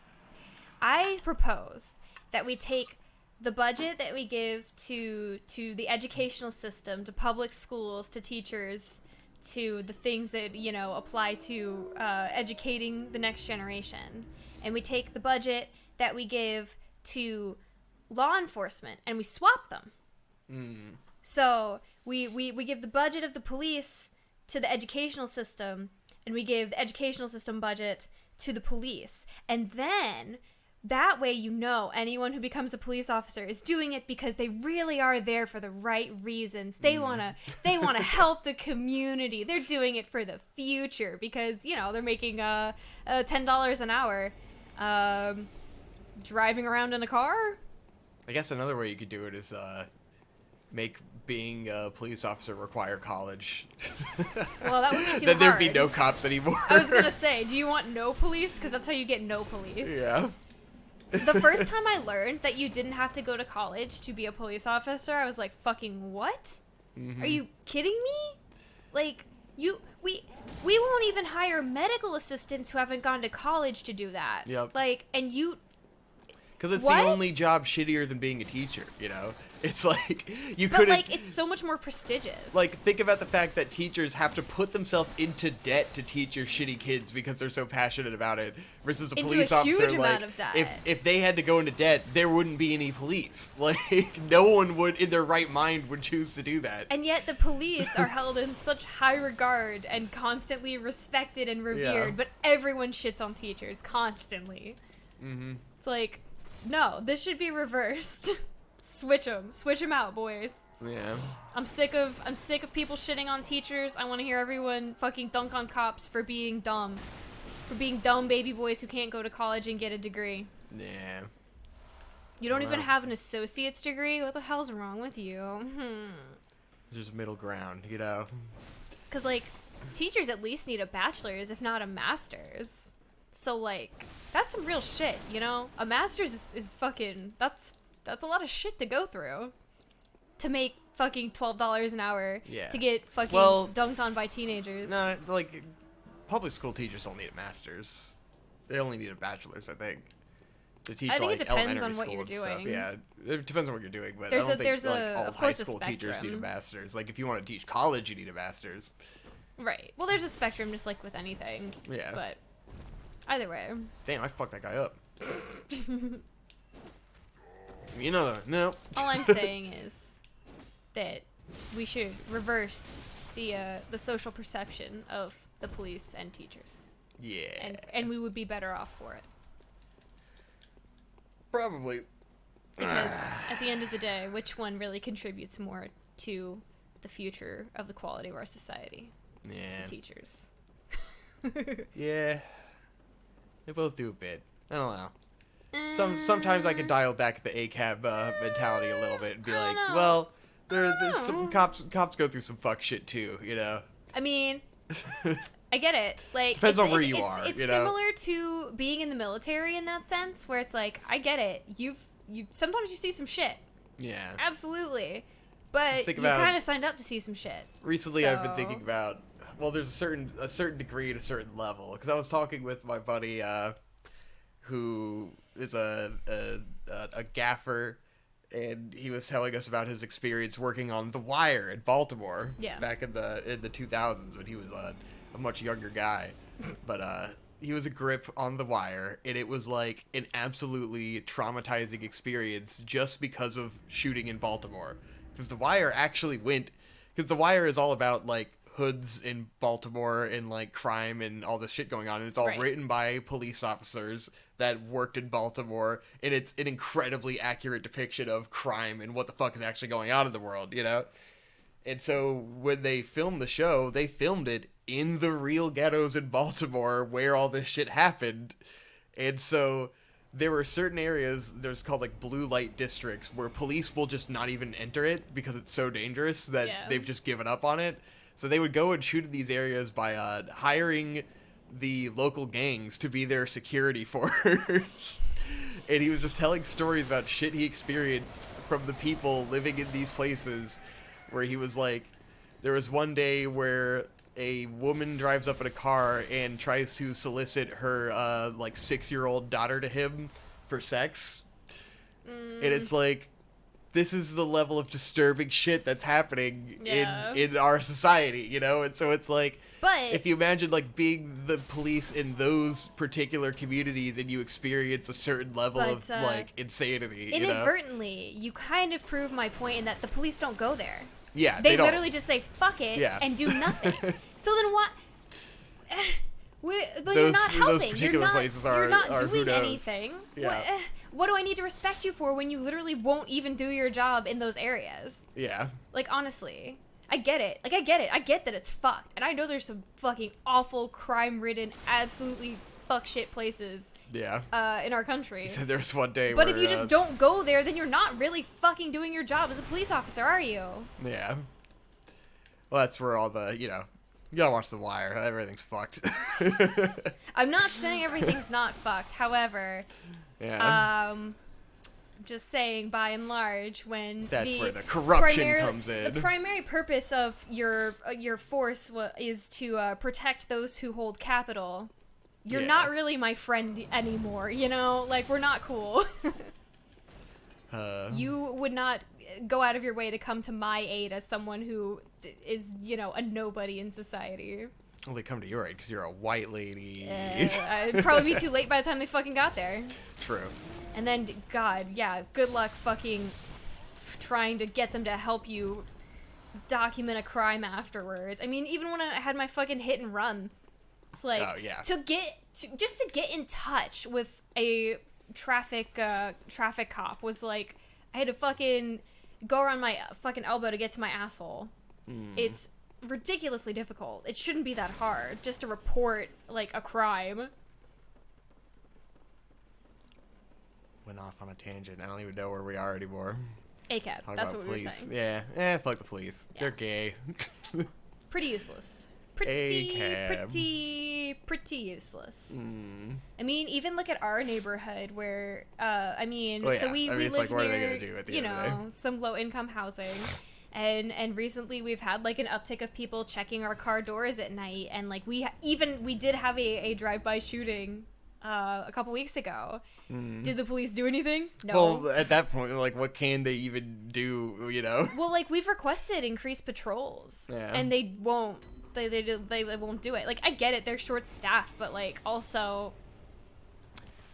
[SPEAKER 3] I propose that we take the budget that we give to the educational system, to public schools, to teachers, to the things that apply to educating the next generation, and we take the budget that we give to law enforcement and we swap them. So we give the budget of the police to the educational system, and we give the educational system budget to the police, and then that way anyone who becomes a police officer is doing it because they really are there for the right reasons. They wanna help the community. They're doing it for the future because they're making $10 an hour driving around in a car.
[SPEAKER 2] I guess another way you could do it is make being a police officer require college.
[SPEAKER 3] Well, that would be too
[SPEAKER 2] Then there'd be
[SPEAKER 3] hard.
[SPEAKER 2] no cops anymore.
[SPEAKER 3] I was gonna say, do you want no police? Because that's how you get no police.
[SPEAKER 2] Yeah.
[SPEAKER 3] The first time I learned that you didn't have to go to college to be a police officer, I was like, fucking what?
[SPEAKER 2] Mm-hmm.
[SPEAKER 3] Are you kidding me? Like, we won't even hire medical assistants who haven't gone to college to do that.
[SPEAKER 2] Yep.
[SPEAKER 3] Like, and you...
[SPEAKER 2] Because it's
[SPEAKER 3] What?
[SPEAKER 2] the only job shittier than being a teacher, It's like you
[SPEAKER 3] But
[SPEAKER 2] couldn't.
[SPEAKER 3] like, it's so much more prestigious.
[SPEAKER 2] Like, think about the fact that teachers have to put themselves into debt to teach your shitty kids because they're so passionate about it, versus a
[SPEAKER 3] Into
[SPEAKER 2] police
[SPEAKER 3] a
[SPEAKER 2] officer.
[SPEAKER 3] huge
[SPEAKER 2] Like,
[SPEAKER 3] amount of debt.
[SPEAKER 2] if they had to go into debt, there wouldn't be any police. Like, no one would, in their right mind, would choose to do that.
[SPEAKER 3] And yet the police are held in such high regard and constantly respected and revered,
[SPEAKER 2] Yeah.
[SPEAKER 3] but everyone shits on teachers constantly.
[SPEAKER 2] Mm-hmm.
[SPEAKER 3] It's like, no, this should be reversed. Switch them out, boys.
[SPEAKER 2] Yeah.
[SPEAKER 3] I'm sick of people shitting on teachers. I want to hear everyone fucking dunk on cops for being dumb baby boys who can't go to college and get a degree.
[SPEAKER 2] Yeah.
[SPEAKER 3] You don't even
[SPEAKER 2] Wow.
[SPEAKER 3] have an associate's degree. What the hell's wrong with you?
[SPEAKER 2] There's a middle ground, you know.
[SPEAKER 3] Because like, teachers at least need a bachelor's, if not a master's. So like, that's some real shit, you know. A master's is fucking. That's a lot of shit to go through to make fucking $12 an hour
[SPEAKER 2] Yeah.
[SPEAKER 3] to get fucking
[SPEAKER 2] Well,
[SPEAKER 3] dunked on by teenagers.
[SPEAKER 2] No, like, public school teachers don't need a master's. They only need a bachelor's, I think. To teach,
[SPEAKER 3] I think it
[SPEAKER 2] like,
[SPEAKER 3] depends
[SPEAKER 2] elementary
[SPEAKER 3] on what
[SPEAKER 2] school
[SPEAKER 3] you're
[SPEAKER 2] and stuff.
[SPEAKER 3] doing.
[SPEAKER 2] Yeah, it depends on what you're doing, but
[SPEAKER 3] There's
[SPEAKER 2] I don't
[SPEAKER 3] a-
[SPEAKER 2] think
[SPEAKER 3] there's
[SPEAKER 2] like,
[SPEAKER 3] a-
[SPEAKER 2] all
[SPEAKER 3] of
[SPEAKER 2] high
[SPEAKER 3] course a
[SPEAKER 2] school teachers need a
[SPEAKER 3] spectrum.
[SPEAKER 2] master's. Like, if you want to teach college, you need a master's.
[SPEAKER 3] Right. Well, there's a spectrum, just like with anything.
[SPEAKER 2] Yeah.
[SPEAKER 3] But either way.
[SPEAKER 2] Damn, I fucked that guy up. You know, no.
[SPEAKER 3] All I'm saying is that we should reverse the social perception of the police and teachers,
[SPEAKER 2] Yeah.
[SPEAKER 3] and we would be better off for it.
[SPEAKER 2] Probably.
[SPEAKER 3] Because at the end of the day, which one really contributes more to the future of the quality of our society? It's
[SPEAKER 2] Yeah.
[SPEAKER 3] the teachers.
[SPEAKER 2] Yeah. They both do a bit. I don't know. Sometimes I can dial back the ACAB mentality a little bit and be
[SPEAKER 3] I
[SPEAKER 2] like,
[SPEAKER 3] don't know.
[SPEAKER 2] well, there's
[SPEAKER 3] know.
[SPEAKER 2] some cops go through some fuck shit too, you know.
[SPEAKER 3] I mean, I get it. Like,
[SPEAKER 2] Depends on where
[SPEAKER 3] it's,
[SPEAKER 2] you
[SPEAKER 3] it's,
[SPEAKER 2] are,
[SPEAKER 3] It's
[SPEAKER 2] you know?
[SPEAKER 3] similar to being in the military in that sense, where it's like, I get it. You sometimes you see some shit,
[SPEAKER 2] Yeah.
[SPEAKER 3] absolutely, but
[SPEAKER 2] Just think
[SPEAKER 3] you
[SPEAKER 2] about-
[SPEAKER 3] kind of signed up to see some shit.
[SPEAKER 2] Recently, I've been
[SPEAKER 3] So-
[SPEAKER 2] thinking about. Well, there's a certain degree and a certain level, because I was talking with my buddy, who is a gaffer, and he was telling us about his experience working on The Wire in Baltimore.
[SPEAKER 3] Yeah.
[SPEAKER 2] Back in the 2000s when he was a much younger guy, but he was a grip on The Wire, and it was like an absolutely traumatizing experience just because of shooting in Baltimore, because The Wire actually went. Because The Wire is all about, like, hoods in Baltimore and, like, crime and all this shit going on. And it's all
[SPEAKER 3] Right.
[SPEAKER 2] written by police officers that worked in Baltimore. And it's an incredibly accurate depiction of crime and what the fuck is actually going on in the world, you know? And so when they filmed the show, they filmed it in the real ghettos in Baltimore where all this shit happened. And so there were certain areas, there's called like blue light districts, where police will just not even enter it because it's so dangerous that
[SPEAKER 3] Yeah.
[SPEAKER 2] they've just given up on it. So they would go and shoot in these areas by hiring the local gangs to be their security force. And he was just telling stories about shit he experienced from the people living in these places, where he was like, there was one day where a woman drives up in a car and tries to solicit her like 6-year-old daughter to him for sex. And it's like, this is the level of disturbing shit that's happening
[SPEAKER 3] Yeah.
[SPEAKER 2] in our society, you know? And so it's like,
[SPEAKER 3] But
[SPEAKER 2] if you imagine like being the police in those particular communities and you experience a certain level of
[SPEAKER 3] But,
[SPEAKER 2] like insanity, you know?
[SPEAKER 3] inadvertently, you kind of prove my point in that the police don't go there.
[SPEAKER 2] Yeah,
[SPEAKER 3] They
[SPEAKER 2] don't.
[SPEAKER 3] literally just say fuck it
[SPEAKER 2] Yeah.
[SPEAKER 3] and do nothing. So then what? Then you're
[SPEAKER 2] Those-
[SPEAKER 3] not
[SPEAKER 2] those
[SPEAKER 3] helping.
[SPEAKER 2] particular
[SPEAKER 3] You're not,
[SPEAKER 2] places
[SPEAKER 3] you're
[SPEAKER 2] are-
[SPEAKER 3] not
[SPEAKER 2] are who
[SPEAKER 3] doing
[SPEAKER 2] knows.
[SPEAKER 3] anything.
[SPEAKER 2] Yeah.
[SPEAKER 3] What do I need to respect you for when you literally won't even do your job in those areas?
[SPEAKER 2] Yeah.
[SPEAKER 3] Like, honestly. I get it. Like, I get it. I get that it's fucked. And I know there's some fucking awful, crime-ridden, absolutely fuck shit places
[SPEAKER 2] Yeah.
[SPEAKER 3] in our country.
[SPEAKER 2] There's one day
[SPEAKER 3] But
[SPEAKER 2] where,
[SPEAKER 3] if you just don't go there, then you're not really fucking doing your job as a police officer, are you?
[SPEAKER 2] Yeah. Well, that's where all the, you know, you gotta watch The Wire. Everything's fucked.
[SPEAKER 3] I'm not saying everything's not fucked. However,
[SPEAKER 2] Yeah.
[SPEAKER 3] just saying, by and large, when
[SPEAKER 2] That's where the corruption comes in.
[SPEAKER 3] The primary purpose of your force is to protect those who hold capital. You're
[SPEAKER 2] Yeah.
[SPEAKER 3] not really my friend anymore, you know? Like, we're not cool. You would not go out of your way to come to my aid as someone who is, a nobody in society.
[SPEAKER 2] Well, they come to your aid because you're a white lady.
[SPEAKER 3] It'd probably be too late by the time they fucking got there.
[SPEAKER 2] True.
[SPEAKER 3] And then, God, yeah, good luck fucking trying to get them to help you document a crime afterwards. I mean, even when I had my fucking hit and run, it's like, just to get in touch with a traffic cop was like, I had to fucking go around my fucking elbow to get to my asshole. It's ridiculously difficult. It shouldn't be that hard just to report like a crime.
[SPEAKER 2] Went off on a tangent. I don't even know where we are anymore.
[SPEAKER 3] ACAB. That's what
[SPEAKER 2] police.
[SPEAKER 3] we were saying.
[SPEAKER 2] Yeah. Fuck the police. Yeah. They're gay.
[SPEAKER 3] Pretty useless.
[SPEAKER 2] ACAB.
[SPEAKER 3] Pretty useless. I mean, even look at our neighborhood where, so we live
[SPEAKER 2] like, what
[SPEAKER 3] near,
[SPEAKER 2] are they gonna do at the end of the day?
[SPEAKER 3] some low-income housing. And recently we've had like an uptick of people checking our car doors at night, and like we did have a drive-by shooting a couple weeks ago. Did the police do anything? No.
[SPEAKER 2] Well, at that point, like, what can they even do?
[SPEAKER 3] Well, like, we've requested increased patrols, and they won't. They won't do it. Like, I get it, they're short-staffed, but like also.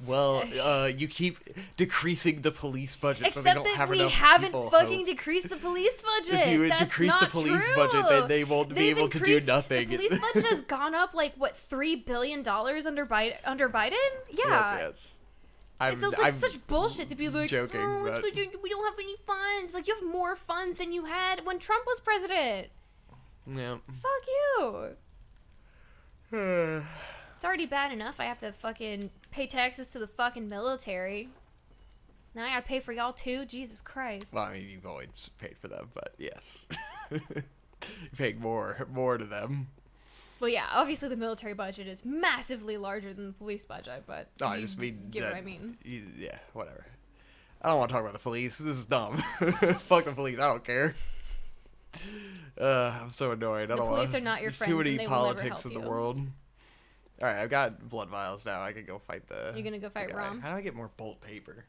[SPEAKER 2] Well, you keep decreasing the police budget,
[SPEAKER 3] except
[SPEAKER 2] so they don't
[SPEAKER 3] that
[SPEAKER 2] have
[SPEAKER 3] we
[SPEAKER 2] enough
[SPEAKER 3] haven't
[SPEAKER 2] people.
[SPEAKER 3] fucking decreased the police budget.
[SPEAKER 2] If you would
[SPEAKER 3] That's
[SPEAKER 2] decrease
[SPEAKER 3] not
[SPEAKER 2] the police
[SPEAKER 3] true.
[SPEAKER 2] budget, then they won't be able to do nothing.
[SPEAKER 3] The police budget has gone up like what, $3 billion under Biden? Yeah.
[SPEAKER 2] Yes.
[SPEAKER 3] It's like such bullshit to be like,
[SPEAKER 2] joking, but
[SPEAKER 3] we don't have any funds. Like, you have more funds than you had when Trump was president.
[SPEAKER 2] Yeah.
[SPEAKER 3] Fuck you. It's already bad enough I have to fucking pay taxes to the fucking military. Now I gotta pay for y'all too? Jesus Christ.
[SPEAKER 2] Well, I mean, you've always paid for them, but yes. You're paying more to them.
[SPEAKER 3] Well, yeah, obviously the military budget is massively larger than the police budget, but
[SPEAKER 2] I just mean
[SPEAKER 3] get what I mean.
[SPEAKER 2] Yeah, whatever. I don't want to talk about the police. This is dumb. Fuck the police. I don't care. I'm so annoyed.
[SPEAKER 3] The police are not your friends.
[SPEAKER 2] Too many
[SPEAKER 3] and they will never
[SPEAKER 2] politics
[SPEAKER 3] help
[SPEAKER 2] in the
[SPEAKER 3] you.
[SPEAKER 2] world. All right, I've got blood vials now. I can go fight the.
[SPEAKER 3] You're gonna go fight Rom?
[SPEAKER 2] How do I get more bolt paper?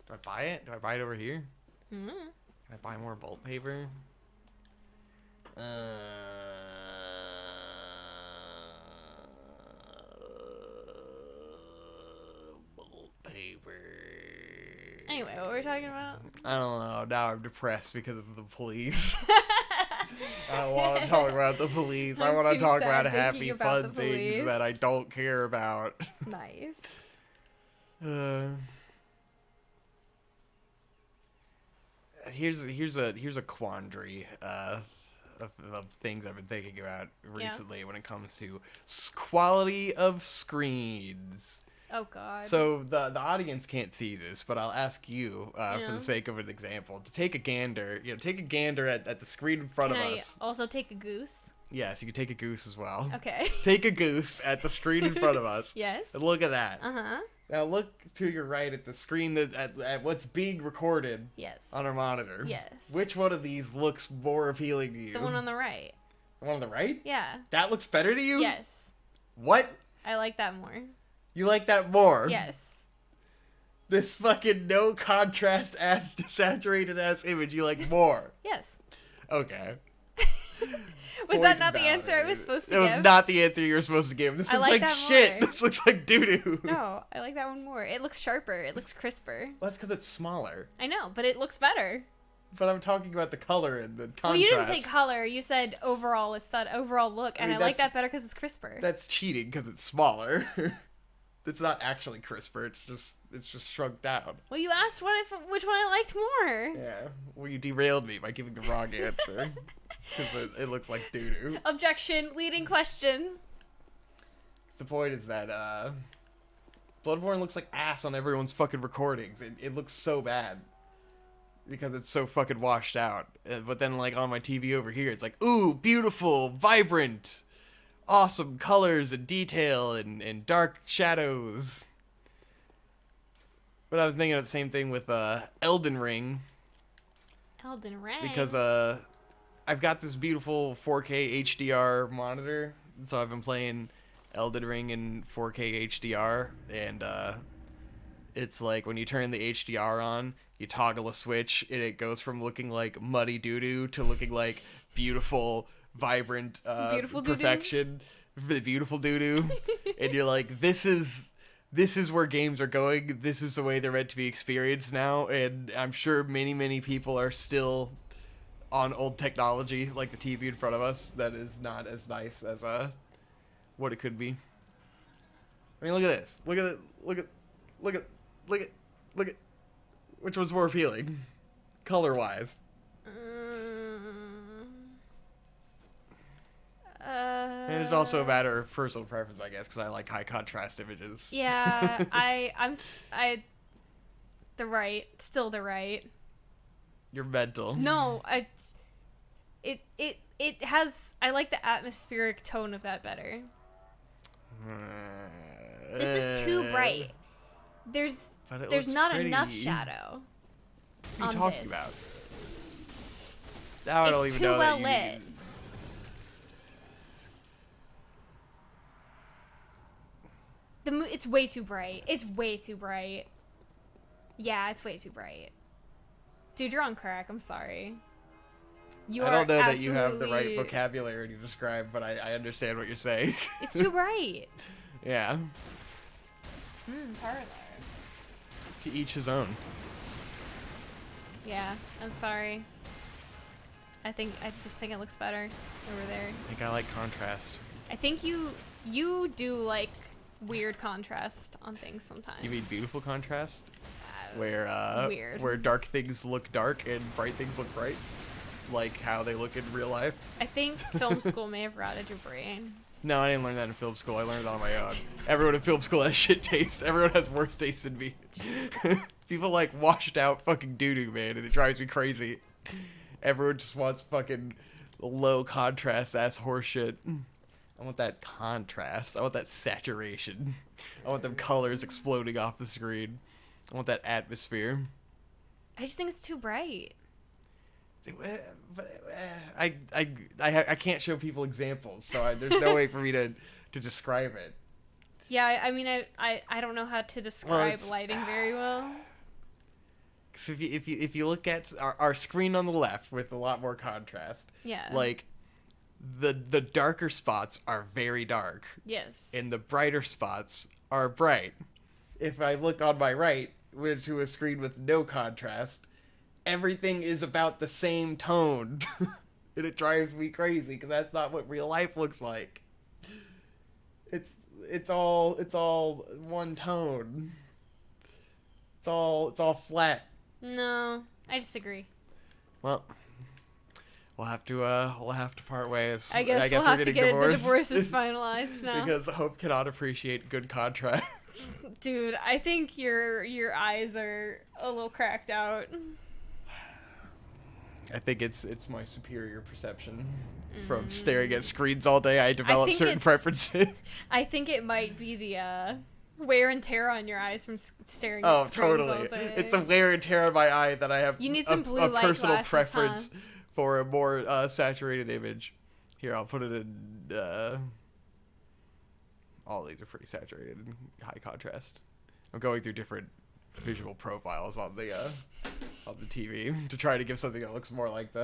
[SPEAKER 2] Do I buy it? Do I buy it over here?
[SPEAKER 3] Mm-hmm.
[SPEAKER 2] Can I buy more bolt paper? Bolt paper.
[SPEAKER 3] Anyway, what were we talking about?
[SPEAKER 2] I don't know. Now I'm depressed because of the police. I don't want to talk about the police. I want to talk about happy, fun things that I don't care about.
[SPEAKER 3] Nice.
[SPEAKER 2] Here's a quandary of things I've been thinking about recently when it comes to quality of screens.
[SPEAKER 3] Oh God.
[SPEAKER 2] So the audience can't see this, but I'll ask you for the sake of an example to take a gander. Take a gander at the screen in front of us.
[SPEAKER 3] Can I also take a goose?
[SPEAKER 2] Yes, you can take a goose as well.
[SPEAKER 3] Okay.
[SPEAKER 2] Take a goose at the screen in front of us.
[SPEAKER 3] Yes.
[SPEAKER 2] And look at that.
[SPEAKER 3] Uh-huh.
[SPEAKER 2] Now look to your right at the screen at what's being recorded.
[SPEAKER 3] Yes.
[SPEAKER 2] On our monitor.
[SPEAKER 3] Yes.
[SPEAKER 2] Which one of these looks more appealing to you?
[SPEAKER 3] The one on the right.
[SPEAKER 2] The one on the right?
[SPEAKER 3] Yeah.
[SPEAKER 2] That looks better to you?
[SPEAKER 3] Yes.
[SPEAKER 2] What?
[SPEAKER 3] I like that more.
[SPEAKER 2] You like that more?
[SPEAKER 3] Yes.
[SPEAKER 2] This fucking no contrast ass desaturated ass image you like more?
[SPEAKER 3] Yes.
[SPEAKER 2] Okay.
[SPEAKER 3] Was that not the answer I was supposed to give?
[SPEAKER 2] It was not the answer you were supposed to give. This looks like shit. This looks like doo-doo.
[SPEAKER 3] No, I like that one more. It looks sharper. It looks crisper.
[SPEAKER 2] Well, that's because it's smaller.
[SPEAKER 3] I know, but it looks better.
[SPEAKER 2] But I'm talking about the color and the contrast.
[SPEAKER 3] Well, you didn't say color. You said overall overall look, and I like that better because it's crisper.
[SPEAKER 2] That's cheating because it's smaller. It's not actually crisper. It's just shrunk down.
[SPEAKER 3] Well, you asked which one I liked more.
[SPEAKER 2] Yeah. Well, you derailed me by giving the wrong answer. Because it looks like doo-doo.
[SPEAKER 3] Objection. Leading question.
[SPEAKER 2] The point is that Bloodborne looks like ass on everyone's fucking recordings. It looks so bad. Because it's so fucking washed out. But then, like, on my TV over here, it's like, ooh, beautiful, vibrant, awesome colors and detail and dark shadows. But I was thinking of the same thing with Elden Ring.
[SPEAKER 3] Elden Ring?
[SPEAKER 2] Because I've got this beautiful 4K HDR monitor. So I've been playing Elden Ring in 4K HDR. And It's like when you turn the HDR on, you toggle a switch, and it goes from looking like muddy doo-doo to looking like beautiful, vibrant
[SPEAKER 3] Beautiful
[SPEAKER 2] perfection. The beautiful doo-doo. And you're like, this is where games are going. This is the way they're meant to be experienced now. And I'm sure many, many people are still on old technology, like the TV in front of us, that is not as nice as what it could be. I mean, look at this. Look at it. Look at. Which one's more appealing, color-wise? And it's also a matter of personal preference, I guess, because I like high contrast images.
[SPEAKER 3] Yeah, still the right.
[SPEAKER 2] You're mental.
[SPEAKER 3] No, it has. I like the atmospheric tone of that better. This is too bright. There's not
[SPEAKER 2] pretty.
[SPEAKER 3] enough shadow.
[SPEAKER 2] What are you talking about?
[SPEAKER 3] Now I don't even know that you... lit. It's way too bright. It's way too bright. Yeah, it's way too bright. Dude, you're on crack. I'm sorry.
[SPEAKER 2] I don't know that you have the right vocabulary to describe, but I understand what you're saying.
[SPEAKER 3] It's too bright.
[SPEAKER 2] Yeah.
[SPEAKER 3] Parlor.
[SPEAKER 2] To each his own.
[SPEAKER 3] Yeah, I'm sorry. I just think it looks better over there.
[SPEAKER 2] I think I like contrast.
[SPEAKER 3] I think you do like weird contrast on things sometimes.
[SPEAKER 2] You mean beautiful contrast? Where
[SPEAKER 3] weird.
[SPEAKER 2] Where dark things look dark and bright things look bright? Like how they look in real life?
[SPEAKER 3] I think film school may have rotted your brain.
[SPEAKER 2] No, I didn't learn that in film school. I learned it on my own. Everyone in film school has shit taste. Everyone has worse taste than me. People like washed out fucking doo-doo, man, and it drives me crazy. Everyone just wants fucking low contrast ass horseshit. I want that contrast. I want that saturation. I want them colors exploding off the screen. I want that atmosphere.
[SPEAKER 3] I just think it's too bright.
[SPEAKER 2] I can't show people examples, so there's no way for me to describe it.
[SPEAKER 3] Yeah, I mean, I don't know how to describe lighting very well.
[SPEAKER 2] Because if you look at our screen on the left with a lot more contrast,
[SPEAKER 3] yeah,
[SPEAKER 2] like the darker spots are very dark.
[SPEAKER 3] Yes.
[SPEAKER 2] And the brighter spots are bright. If I look on my right, to a screen with no contrast, everything is about the same tone. And it drives me crazy because that's not what real life looks like. It's all one tone. It's all flat.
[SPEAKER 3] No, I disagree.
[SPEAKER 2] Well, we'll have to part ways.
[SPEAKER 3] I guess we'll have to get it. The divorce is finalized now.
[SPEAKER 2] Because Hope cannot appreciate good contrast.
[SPEAKER 3] Dude, I think your eyes are a little cracked out.
[SPEAKER 2] I think it's my superior perception from staring at screens all day. I develop certain preferences.
[SPEAKER 3] I think it might be the wear and tear on your eyes from staring at screens all day.
[SPEAKER 2] It's the wear and tear on my eye that I have.
[SPEAKER 3] You need some blue light
[SPEAKER 2] personal
[SPEAKER 3] glasses,
[SPEAKER 2] preference for a more saturated image. Here, I'll put it in. All these are pretty saturated and high contrast. I'm going through different visual profiles on the TV to try to give something that looks more like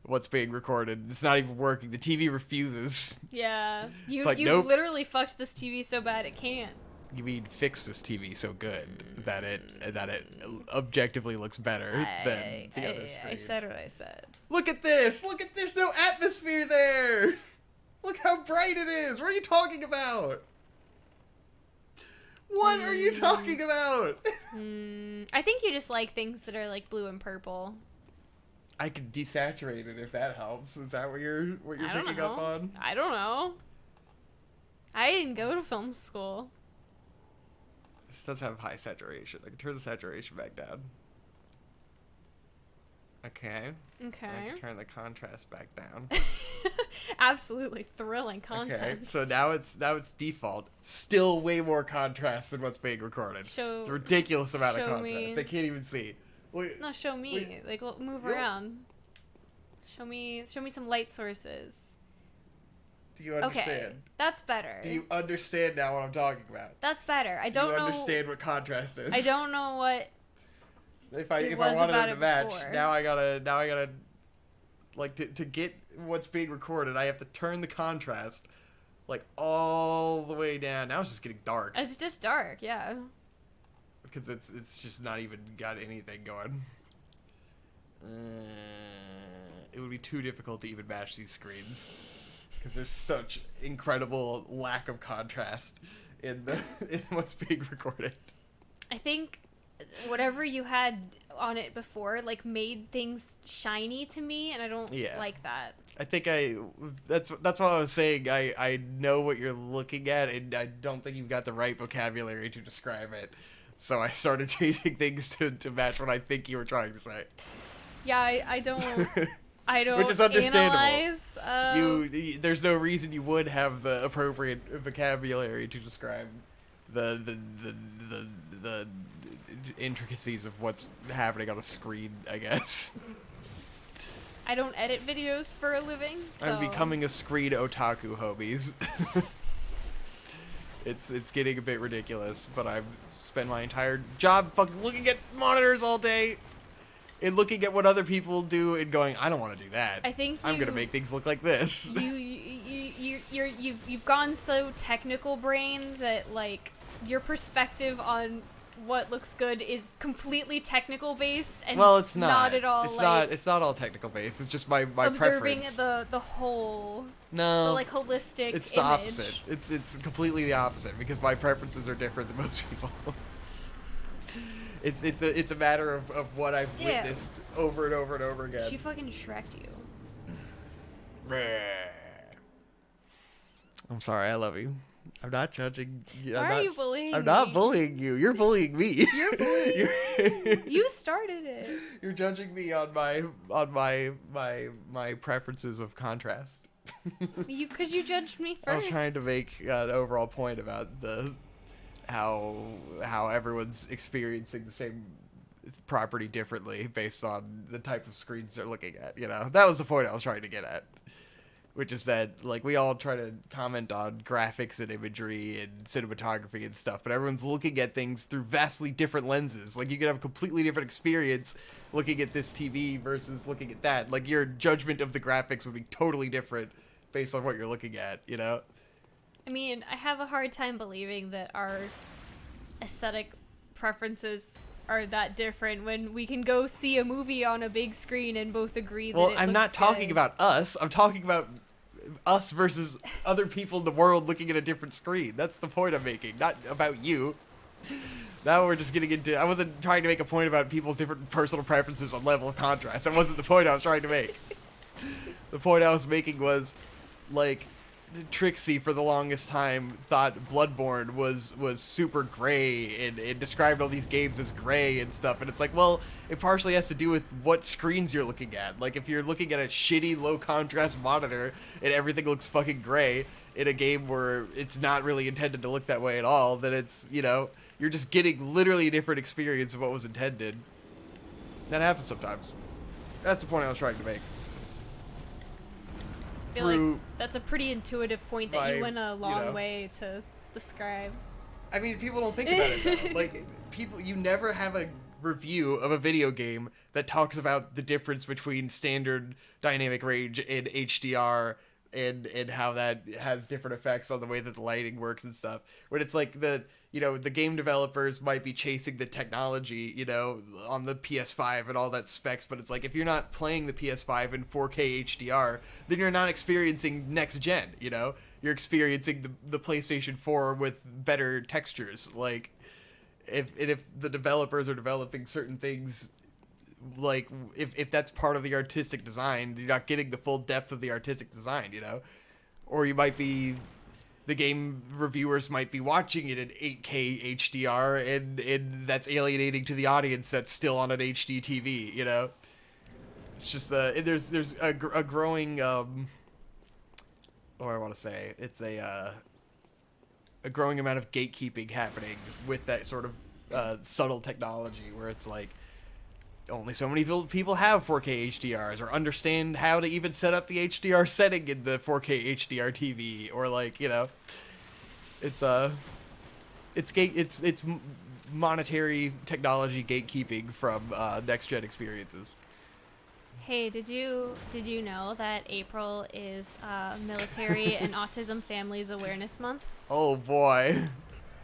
[SPEAKER 2] what's being recorded. It's not even working. The TV refuses.
[SPEAKER 3] Yeah, you've
[SPEAKER 2] nope.
[SPEAKER 3] literally fucked this TV so bad it can't.
[SPEAKER 2] You mean fix this TV so good that it objectively looks better than the other screen.
[SPEAKER 3] I said what I said.
[SPEAKER 2] Look at this! Look at there's no atmosphere there! Look how bright it is! What are you talking about? What are you talking about?
[SPEAKER 3] I think you just like things that are like blue and purple.
[SPEAKER 2] I could desaturate it if that helps. Is that what you're picking up on?
[SPEAKER 3] I don't know. I didn't go to film school.
[SPEAKER 2] This does have high saturation. I can turn the saturation back down. Okay. I can turn the contrast back down.
[SPEAKER 3] Absolutely thrilling content.
[SPEAKER 2] Okay, so now it's default. Still way more contrast than what's being recorded. It's a ridiculous amount of contrast. They can't even see.
[SPEAKER 3] No, show me. Move around. Show me some light sources.
[SPEAKER 2] Do you understand?
[SPEAKER 3] Okay, that's better.
[SPEAKER 2] Do you understand now what I'm talking about?
[SPEAKER 3] That's better. I don't know.
[SPEAKER 2] Do you understand what contrast is?
[SPEAKER 3] I don't know what.
[SPEAKER 2] If I wanted them to match, now I gotta like to get what's being recorded, I have to turn the contrast like all the way down. Now it's just getting dark.
[SPEAKER 3] It's just dark, yeah.
[SPEAKER 2] Because it's just not even got anything going. It would be too difficult to even match these screens because there's such incredible lack of contrast in what's being recorded. I
[SPEAKER 3] think whatever you had on it before like made things shiny to me, and I don't like that. I think
[SPEAKER 2] that's what I was saying. I know what you're looking at, and I don't think you've got the right vocabulary to describe it. So I started changing things to match what I think you were trying to say.
[SPEAKER 3] Yeah, I don't. I don't.
[SPEAKER 2] Which is understandable.
[SPEAKER 3] Analyze,
[SPEAKER 2] there's no reason you would have the appropriate vocabulary to describe the intricacies of what's happening on a screen, I guess.
[SPEAKER 3] I don't edit videos for a living, so...
[SPEAKER 2] I'm becoming a screen otaku, homies. It's getting a bit ridiculous, but I've spent my entire job fucking looking at monitors all day and looking at what other people do and going, I don't want to do that.
[SPEAKER 3] I think
[SPEAKER 2] I'm gonna make things look like this.
[SPEAKER 3] You've gone so technical brain that like your perspective on what looks good is completely technical based, and
[SPEAKER 2] it's not
[SPEAKER 3] at all.
[SPEAKER 2] It's not all technical based. It's just my
[SPEAKER 3] observing
[SPEAKER 2] preference.
[SPEAKER 3] the whole.
[SPEAKER 2] No,
[SPEAKER 3] the like holistic.
[SPEAKER 2] It's
[SPEAKER 3] the
[SPEAKER 2] image. Opposite. It's completely the opposite because my preferences are different than most people. It's a matter of what I've witnessed over and over and over again.
[SPEAKER 3] She fucking Shrek'd you.
[SPEAKER 2] I'm sorry. I love you. I'm not judging you.
[SPEAKER 3] Why are you bullying me?
[SPEAKER 2] I'm not bullying you. You're bullying me.
[SPEAKER 3] You're bullying me. You started it.
[SPEAKER 2] You're judging me on my preferences of contrast.
[SPEAKER 3] Because you judged me first.
[SPEAKER 2] I was trying to make an overall point about how everyone's experiencing the same property differently based on the type of screens they're looking at. You know, that was the point I was trying to get at. Which is that, like, we all try to comment on graphics and imagery and cinematography and stuff, but everyone's looking at things through vastly different lenses. Like, you could have a completely different experience looking at this TV versus looking at that. Like, your judgment of the graphics would be totally different based on what you're looking at, you know?
[SPEAKER 3] I mean, I have a hard time believing that our aesthetic preferences are that different when we can go see a movie on a big screen and both agree that it looks
[SPEAKER 2] I'm not talking
[SPEAKER 3] good.
[SPEAKER 2] About us. I'm talking about us versus other people in the world looking at a different screen. That's the point I'm making, not about you. Now we're just getting into... I wasn't trying to make a point about people's different personal preferences on level of contrast. That wasn't the point I was trying to make. The point I was making was, like... Trixie for the longest time thought Bloodborne was super gray and described all these games as gray and stuff, and it's like, well, it partially has to do with what screens you're looking at. Like, if you're looking at a shitty low contrast monitor and everything looks fucking gray in a game where it's not really intended to look that way at all, then it's, you know, you're just getting literally a different experience of what was intended. That happens sometimes. That's the point I was trying to make.
[SPEAKER 3] I feel like that's a pretty intuitive point that you went a long way to describe.
[SPEAKER 2] I mean, people don't think about it though. Like, you never have a review of a video game that talks about the difference between standard dynamic range and HDR and how that has different effects on the way that the lighting works and stuff. When it's like the game developers might be chasing the technology, you know, on the PS5 and all that specs, but it's like, if you're not playing the PS5 in 4K HDR, then you're not experiencing next gen, you know? You're experiencing the PlayStation 4 with better textures. Like, if the developers are developing certain things, like, if that's part of the artistic design, you're not getting the full depth of the artistic design, you know? Or you might be... The game reviewers might be watching it in 8K HDR, and that's alienating to the audience that's still on an HD TV, you know? It's just, there's a growing, what do I want to say? It's a growing amount of gatekeeping happening with that sort of subtle technology, where it's like, only so many people have 4K HDRs or understand how to even set up the HDR setting in the 4K HDR TV, or like, you know, it's monetary technology gatekeeping from next gen experiences.
[SPEAKER 3] Hey, did you know that April is Military and Autism Families Awareness Month?
[SPEAKER 2] Oh boy,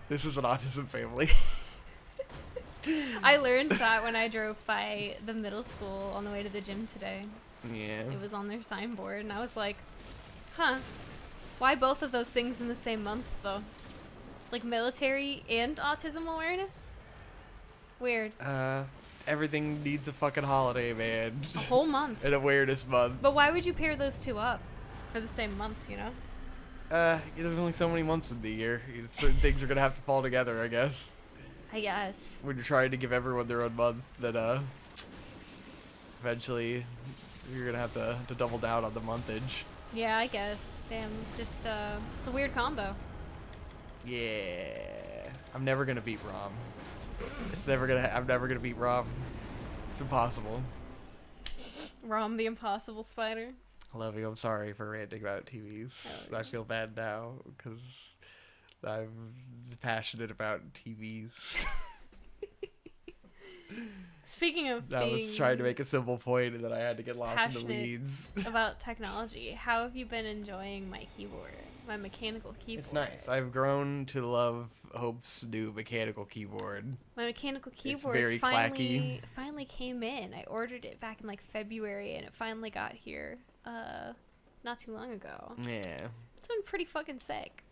[SPEAKER 2] this is an autism family.
[SPEAKER 3] I learned that when I drove by the middle school on the way to the gym today.
[SPEAKER 2] Yeah.
[SPEAKER 3] It was on their signboard, and I was like, huh, why both of those things in the same month, though? Like military and autism awareness? Weird.
[SPEAKER 2] Everything needs a fucking holiday, man.
[SPEAKER 3] A whole month.
[SPEAKER 2] An awareness month.
[SPEAKER 3] But why would you pair those two up for the same month, you know?
[SPEAKER 2] There's only so many months in the year. Certain things are gonna have to fall together, I guess.
[SPEAKER 3] I guess.
[SPEAKER 2] When you're trying to give everyone their own month, then eventually you're gonna have to double down on the monthage.
[SPEAKER 3] Yeah, I guess. Damn, just it's a weird combo.
[SPEAKER 2] Yeah, I'm never gonna beat Rom. I'm never gonna beat Rom. It's impossible.
[SPEAKER 3] Rom the Impossible Spider.
[SPEAKER 2] I love you. I'm sorry for ranting about TVs.
[SPEAKER 3] Oh,
[SPEAKER 2] I feel bad now because I'm passionate about TVs.
[SPEAKER 3] Speaking of
[SPEAKER 2] I
[SPEAKER 3] being
[SPEAKER 2] was trying to make a simple point and then I had to get lost in the weeds.
[SPEAKER 3] about technology, how have you been enjoying my keyboard? My mechanical keyboard.
[SPEAKER 2] It's nice. I've grown to love Hope's new mechanical keyboard.
[SPEAKER 3] My mechanical keyboard
[SPEAKER 2] very clacky.
[SPEAKER 3] finally came in. I ordered it back in like February and it finally got here not too long ago.
[SPEAKER 2] Yeah.
[SPEAKER 3] It's been pretty fucking sick.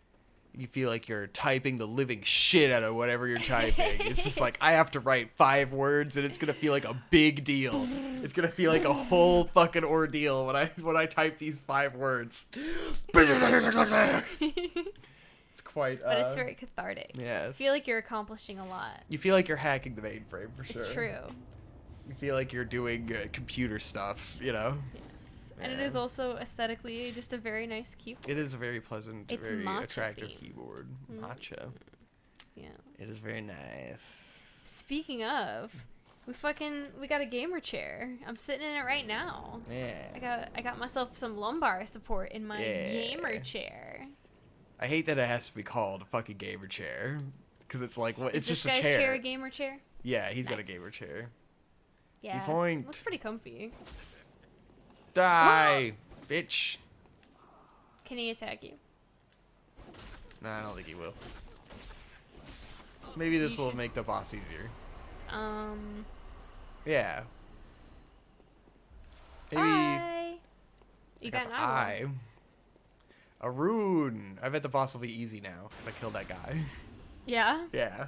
[SPEAKER 2] You feel like you're typing the living shit out of whatever you're typing. It's just like, I have to write 5 words and it's gonna feel like a big deal. It's gonna feel like a whole fucking ordeal when I type these 5 words. It's quite
[SPEAKER 3] But it's very cathartic.
[SPEAKER 2] Yes.
[SPEAKER 3] I feel like you're accomplishing a lot.
[SPEAKER 2] You feel like you're hacking the mainframe for sure.
[SPEAKER 3] It's true.
[SPEAKER 2] You feel like you're doing computer stuff, you know?
[SPEAKER 3] Yes. And it is also aesthetically just a very nice keyboard.
[SPEAKER 2] It is a very pleasant,
[SPEAKER 3] It's
[SPEAKER 2] very
[SPEAKER 3] matcha
[SPEAKER 2] attractive
[SPEAKER 3] themed.
[SPEAKER 2] keyboard.
[SPEAKER 3] Mm.
[SPEAKER 2] Matcha.
[SPEAKER 3] Yeah.
[SPEAKER 2] It is very nice.
[SPEAKER 3] Speaking of, we got a gamer chair. I'm sitting in it right now.
[SPEAKER 2] Yeah.
[SPEAKER 3] I got myself some lumbar support in my
[SPEAKER 2] Yeah.
[SPEAKER 3] gamer chair.
[SPEAKER 2] I hate that it has to be called a fucking gamer chair. Because it's like, well, it's
[SPEAKER 3] Is
[SPEAKER 2] just
[SPEAKER 3] this
[SPEAKER 2] a
[SPEAKER 3] guy's
[SPEAKER 2] chair.
[SPEAKER 3] chair a gamer chair?
[SPEAKER 2] Yeah, he's got a
[SPEAKER 3] Nice.
[SPEAKER 2] gamer chair.
[SPEAKER 3] Yeah.
[SPEAKER 2] point.
[SPEAKER 3] Looks pretty comfy.
[SPEAKER 2] Die, bitch.
[SPEAKER 3] Can he attack you?
[SPEAKER 2] Nah, I don't think he will. Maybe this
[SPEAKER 3] You
[SPEAKER 2] will
[SPEAKER 3] should-
[SPEAKER 2] make the boss easier. Yeah. Maybe
[SPEAKER 3] Bye. You
[SPEAKER 2] I
[SPEAKER 3] got an
[SPEAKER 2] the
[SPEAKER 3] eye.
[SPEAKER 2] eye. A rune. I bet the boss will be easy now because I killed that guy.
[SPEAKER 3] Yeah.
[SPEAKER 2] Yeah.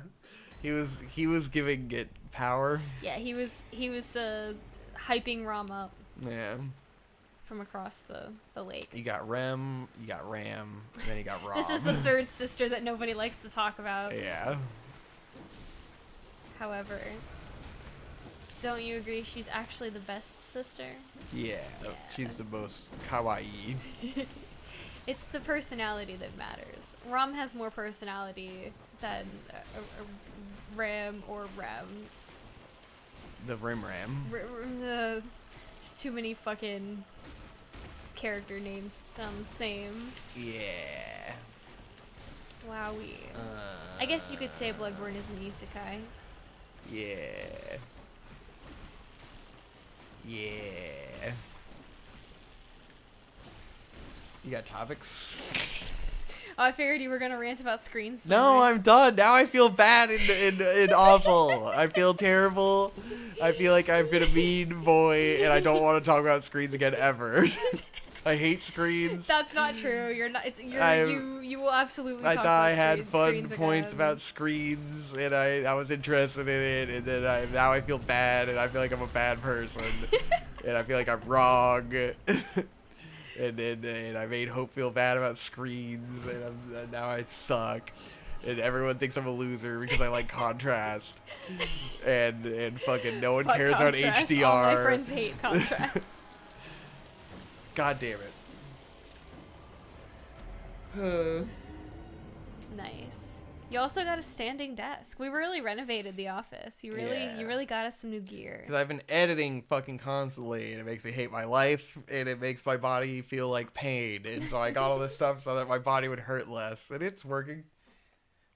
[SPEAKER 2] He was giving it power.
[SPEAKER 3] Yeah. He was hyping Rom up
[SPEAKER 2] Yeah.
[SPEAKER 3] from across the lake.
[SPEAKER 2] You got Rem, you got Ram, and then you got Rom.
[SPEAKER 3] This is the third sister that nobody likes to talk about.
[SPEAKER 2] Yeah.
[SPEAKER 3] However, don't you agree she's actually the best sister?
[SPEAKER 2] Yeah.
[SPEAKER 3] Yeah.
[SPEAKER 2] She's the most kawaii.
[SPEAKER 3] It's the personality that matters. Rom has more personality than Ram or Rem.
[SPEAKER 2] The Rim Ram.
[SPEAKER 3] There's too many fucking character names that sound the same.
[SPEAKER 2] Yeah.
[SPEAKER 3] Wowie. I guess you could say Bloodborne is an isekai.
[SPEAKER 2] Yeah. Yeah. You got topics?
[SPEAKER 3] Oh, I figured you were gonna rant about screens.
[SPEAKER 2] No, I'm done. Now I feel bad and awful. I feel terrible. I feel like I've been a mean boy and I don't want to talk about screens again ever. I hate screens.
[SPEAKER 3] That's not true. You're not. You will absolutely.
[SPEAKER 2] I
[SPEAKER 3] talk
[SPEAKER 2] thought I
[SPEAKER 3] about
[SPEAKER 2] had fun
[SPEAKER 3] screens
[SPEAKER 2] points
[SPEAKER 3] again.
[SPEAKER 2] about screens, and I was interested in it, and then now I feel bad, and I feel like I'm a bad person, and I feel like I'm wrong, and I made Hope feel bad about screens, and now I suck, and everyone thinks I'm a loser because I like contrast, and fucking no one
[SPEAKER 3] Fuck
[SPEAKER 2] cares
[SPEAKER 3] contrast.
[SPEAKER 2] about HDR.
[SPEAKER 3] All my friends hate contrast.
[SPEAKER 2] God damn it.
[SPEAKER 3] Nice. You also got a standing desk. We really renovated the office. You really got us some new gear.
[SPEAKER 2] Because I've been editing fucking constantly, and it makes me hate my life, and it makes my body feel like pain. And so I got all this stuff so that my body would hurt less, and it's working.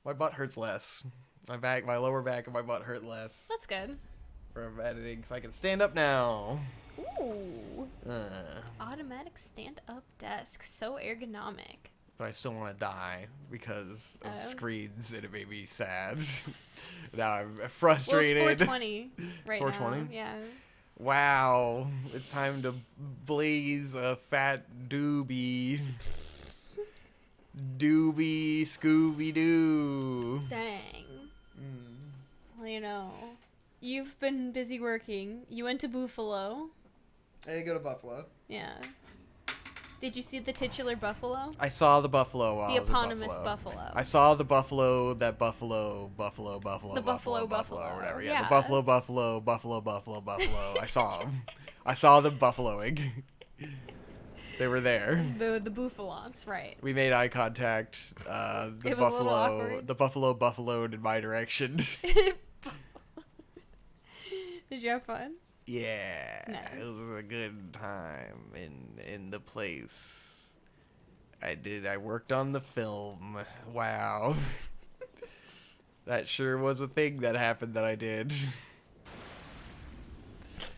[SPEAKER 2] My butt hurts less. My lower back and my butt hurt less.
[SPEAKER 3] That's good.
[SPEAKER 2] From editing, so I can stand up now.
[SPEAKER 3] Ooh. Automatic stand-up desk. So ergonomic.
[SPEAKER 2] But I still want to die because of screens, and it made me sad. Now I'm frustrated.
[SPEAKER 3] Well, it's 420 right
[SPEAKER 2] 420?
[SPEAKER 3] now. Yeah.
[SPEAKER 2] Wow. It's time to blaze a fat doobie. Doobie Scooby-Doo.
[SPEAKER 3] Dang. Well, you know, you've been busy working. You went to Buffalo.
[SPEAKER 2] I didn't go to Buffalo.
[SPEAKER 3] Yeah. Did you see the titular buffalo?
[SPEAKER 2] I saw the buffalo while
[SPEAKER 3] The
[SPEAKER 2] I was in
[SPEAKER 3] eponymous buffalo.
[SPEAKER 2] I saw the buffalo, the buffalo,
[SPEAKER 3] The buffalo
[SPEAKER 2] or whatever. Yeah,
[SPEAKER 3] yeah.
[SPEAKER 2] the buffalo. I saw them. I saw them buffaloing. They were there.
[SPEAKER 3] The buffalons, right.
[SPEAKER 2] We made eye contact.
[SPEAKER 3] It was a little awkward.
[SPEAKER 2] The buffalo buffaloed in my direction.
[SPEAKER 3] Did you have fun?
[SPEAKER 2] Yeah,
[SPEAKER 3] Nice.
[SPEAKER 2] It was a good time in the place. I worked on the film. Wow. That sure was a thing that happened that I did.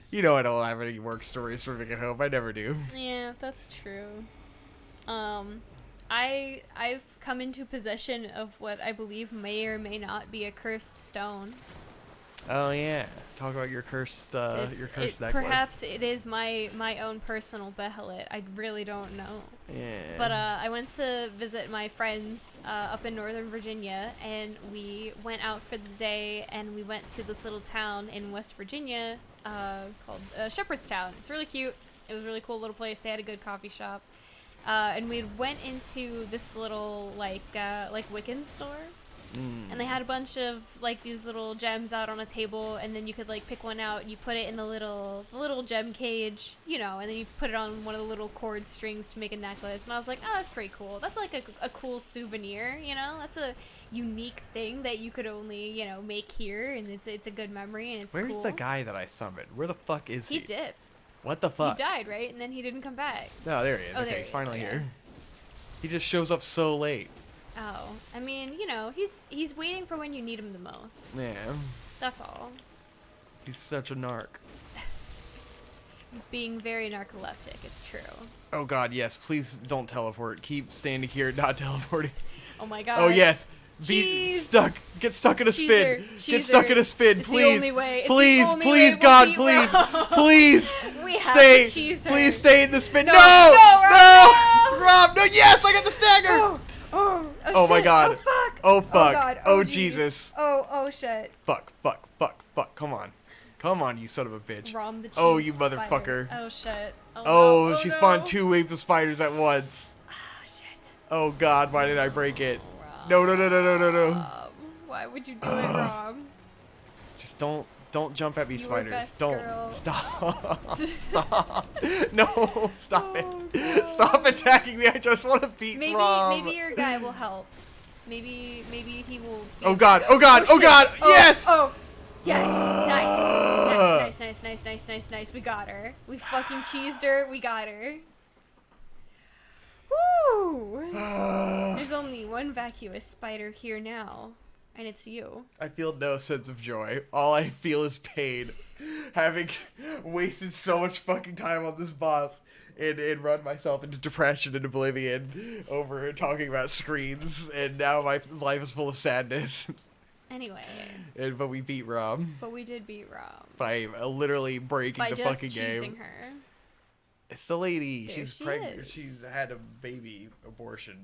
[SPEAKER 2] You know I don't have any work stories for Vic at Home. I never do.
[SPEAKER 3] Yeah, that's true. I've come into possession of what I believe may or may not be a cursed stone.
[SPEAKER 2] Oh yeah, talk about your cursed necklace.
[SPEAKER 3] Perhaps it is my own personal behelit. I really don't know.
[SPEAKER 2] Yeah.
[SPEAKER 3] But I went to visit my friends up in Northern Virginia, and we went out for the day, and we went to this little town in West Virginia called Shepherdstown. It's really cute. It was a really cool little place. They had a good coffee shop, and we went into this little like Wiccan store. And they had a bunch of like these little gems out on a table, and then you could like pick one out and you put it in the little gem cage, you know, and then you put it on one of the little cord strings to make a necklace. And I was like, oh, that's pretty cool. That's like a cool souvenir, you know. That's a unique thing that you could only, you know, make here, and it's a good memory, and it's
[SPEAKER 2] Where's
[SPEAKER 3] cool.
[SPEAKER 2] the guy that I summoned? Where the fuck is he?
[SPEAKER 3] He dipped.
[SPEAKER 2] What the fuck?
[SPEAKER 3] He died, right? And then he didn't come back.
[SPEAKER 2] No, there he is.
[SPEAKER 3] Oh,
[SPEAKER 2] Okay,
[SPEAKER 3] there
[SPEAKER 2] he's
[SPEAKER 3] he
[SPEAKER 2] finally
[SPEAKER 3] is,
[SPEAKER 2] here. He just shows up so late.
[SPEAKER 3] Oh, I mean, you know, he's waiting for when you need him the most.
[SPEAKER 2] Yeah.
[SPEAKER 3] That's all.
[SPEAKER 2] He's such a narc.
[SPEAKER 3] He's being very narcoleptic, it's true.
[SPEAKER 2] Oh god, yes. Please don't teleport. Keep standing here, not teleporting.
[SPEAKER 3] Oh my god.
[SPEAKER 2] Oh yes. Be
[SPEAKER 3] Cheese.
[SPEAKER 2] stuck. Get stuck in a spin.
[SPEAKER 3] Cheeser.
[SPEAKER 2] Get stuck in a spin,
[SPEAKER 3] It's
[SPEAKER 2] please.
[SPEAKER 3] the only way. It's
[SPEAKER 2] Please,
[SPEAKER 3] the only
[SPEAKER 2] please,
[SPEAKER 3] way
[SPEAKER 2] God,
[SPEAKER 3] we'll
[SPEAKER 2] please,
[SPEAKER 3] beat Rob.
[SPEAKER 2] please.
[SPEAKER 3] We have
[SPEAKER 2] Stay.
[SPEAKER 3] to cheese her.
[SPEAKER 2] Please stay in the spin.
[SPEAKER 3] No,
[SPEAKER 2] No,
[SPEAKER 3] no,
[SPEAKER 2] Rob, no, yes, I got the stagger. Oh my
[SPEAKER 3] shit.
[SPEAKER 2] god.
[SPEAKER 3] Oh fuck.
[SPEAKER 2] Oh fuck.
[SPEAKER 3] God.
[SPEAKER 2] Oh
[SPEAKER 3] jeez.
[SPEAKER 2] Jesus.
[SPEAKER 3] Oh shit.
[SPEAKER 2] Fuck. Come on, you son of a bitch.
[SPEAKER 3] Rom the cheese
[SPEAKER 2] Oh, you
[SPEAKER 3] spider.
[SPEAKER 2] motherfucker.
[SPEAKER 3] Oh shit.
[SPEAKER 2] Oh,
[SPEAKER 3] no.
[SPEAKER 2] she
[SPEAKER 3] no.
[SPEAKER 2] spawned 2 waves of spiders at once.
[SPEAKER 3] Ah, shit.
[SPEAKER 2] Oh god, why did I break it?
[SPEAKER 3] Rob.
[SPEAKER 2] No.
[SPEAKER 3] Why would you do it, Rob?
[SPEAKER 2] Just don't jump at me,
[SPEAKER 3] You were
[SPEAKER 2] spiders.
[SPEAKER 3] best
[SPEAKER 2] Don't.
[SPEAKER 3] girl.
[SPEAKER 2] Stop. Stop. No, stop it.
[SPEAKER 3] God.
[SPEAKER 2] Stop attacking me. I just want to beat Rob.
[SPEAKER 3] Maybe your guy will help. Maybe he will.
[SPEAKER 2] Oh god.
[SPEAKER 3] shit.
[SPEAKER 2] Yes.
[SPEAKER 3] Oh. Yes. Nice. We got her. We fucking cheesed her. We got her. Woo! There's only one vacuous spider here now, and it's you.
[SPEAKER 2] I feel no sense of joy. All I feel is pain. Having wasted so much fucking time on this boss and run myself into depression and oblivion over talking about screens, and now my life is full of sadness.
[SPEAKER 3] Anyway.
[SPEAKER 2] But we beat Rob.
[SPEAKER 3] But we did beat Rob.
[SPEAKER 2] By literally breaking
[SPEAKER 3] By
[SPEAKER 2] the
[SPEAKER 3] just
[SPEAKER 2] fucking game.
[SPEAKER 3] cheesing her.
[SPEAKER 2] It's the lady.
[SPEAKER 3] There
[SPEAKER 2] She's
[SPEAKER 3] she
[SPEAKER 2] pregnant.
[SPEAKER 3] is.
[SPEAKER 2] She's had a baby abortion.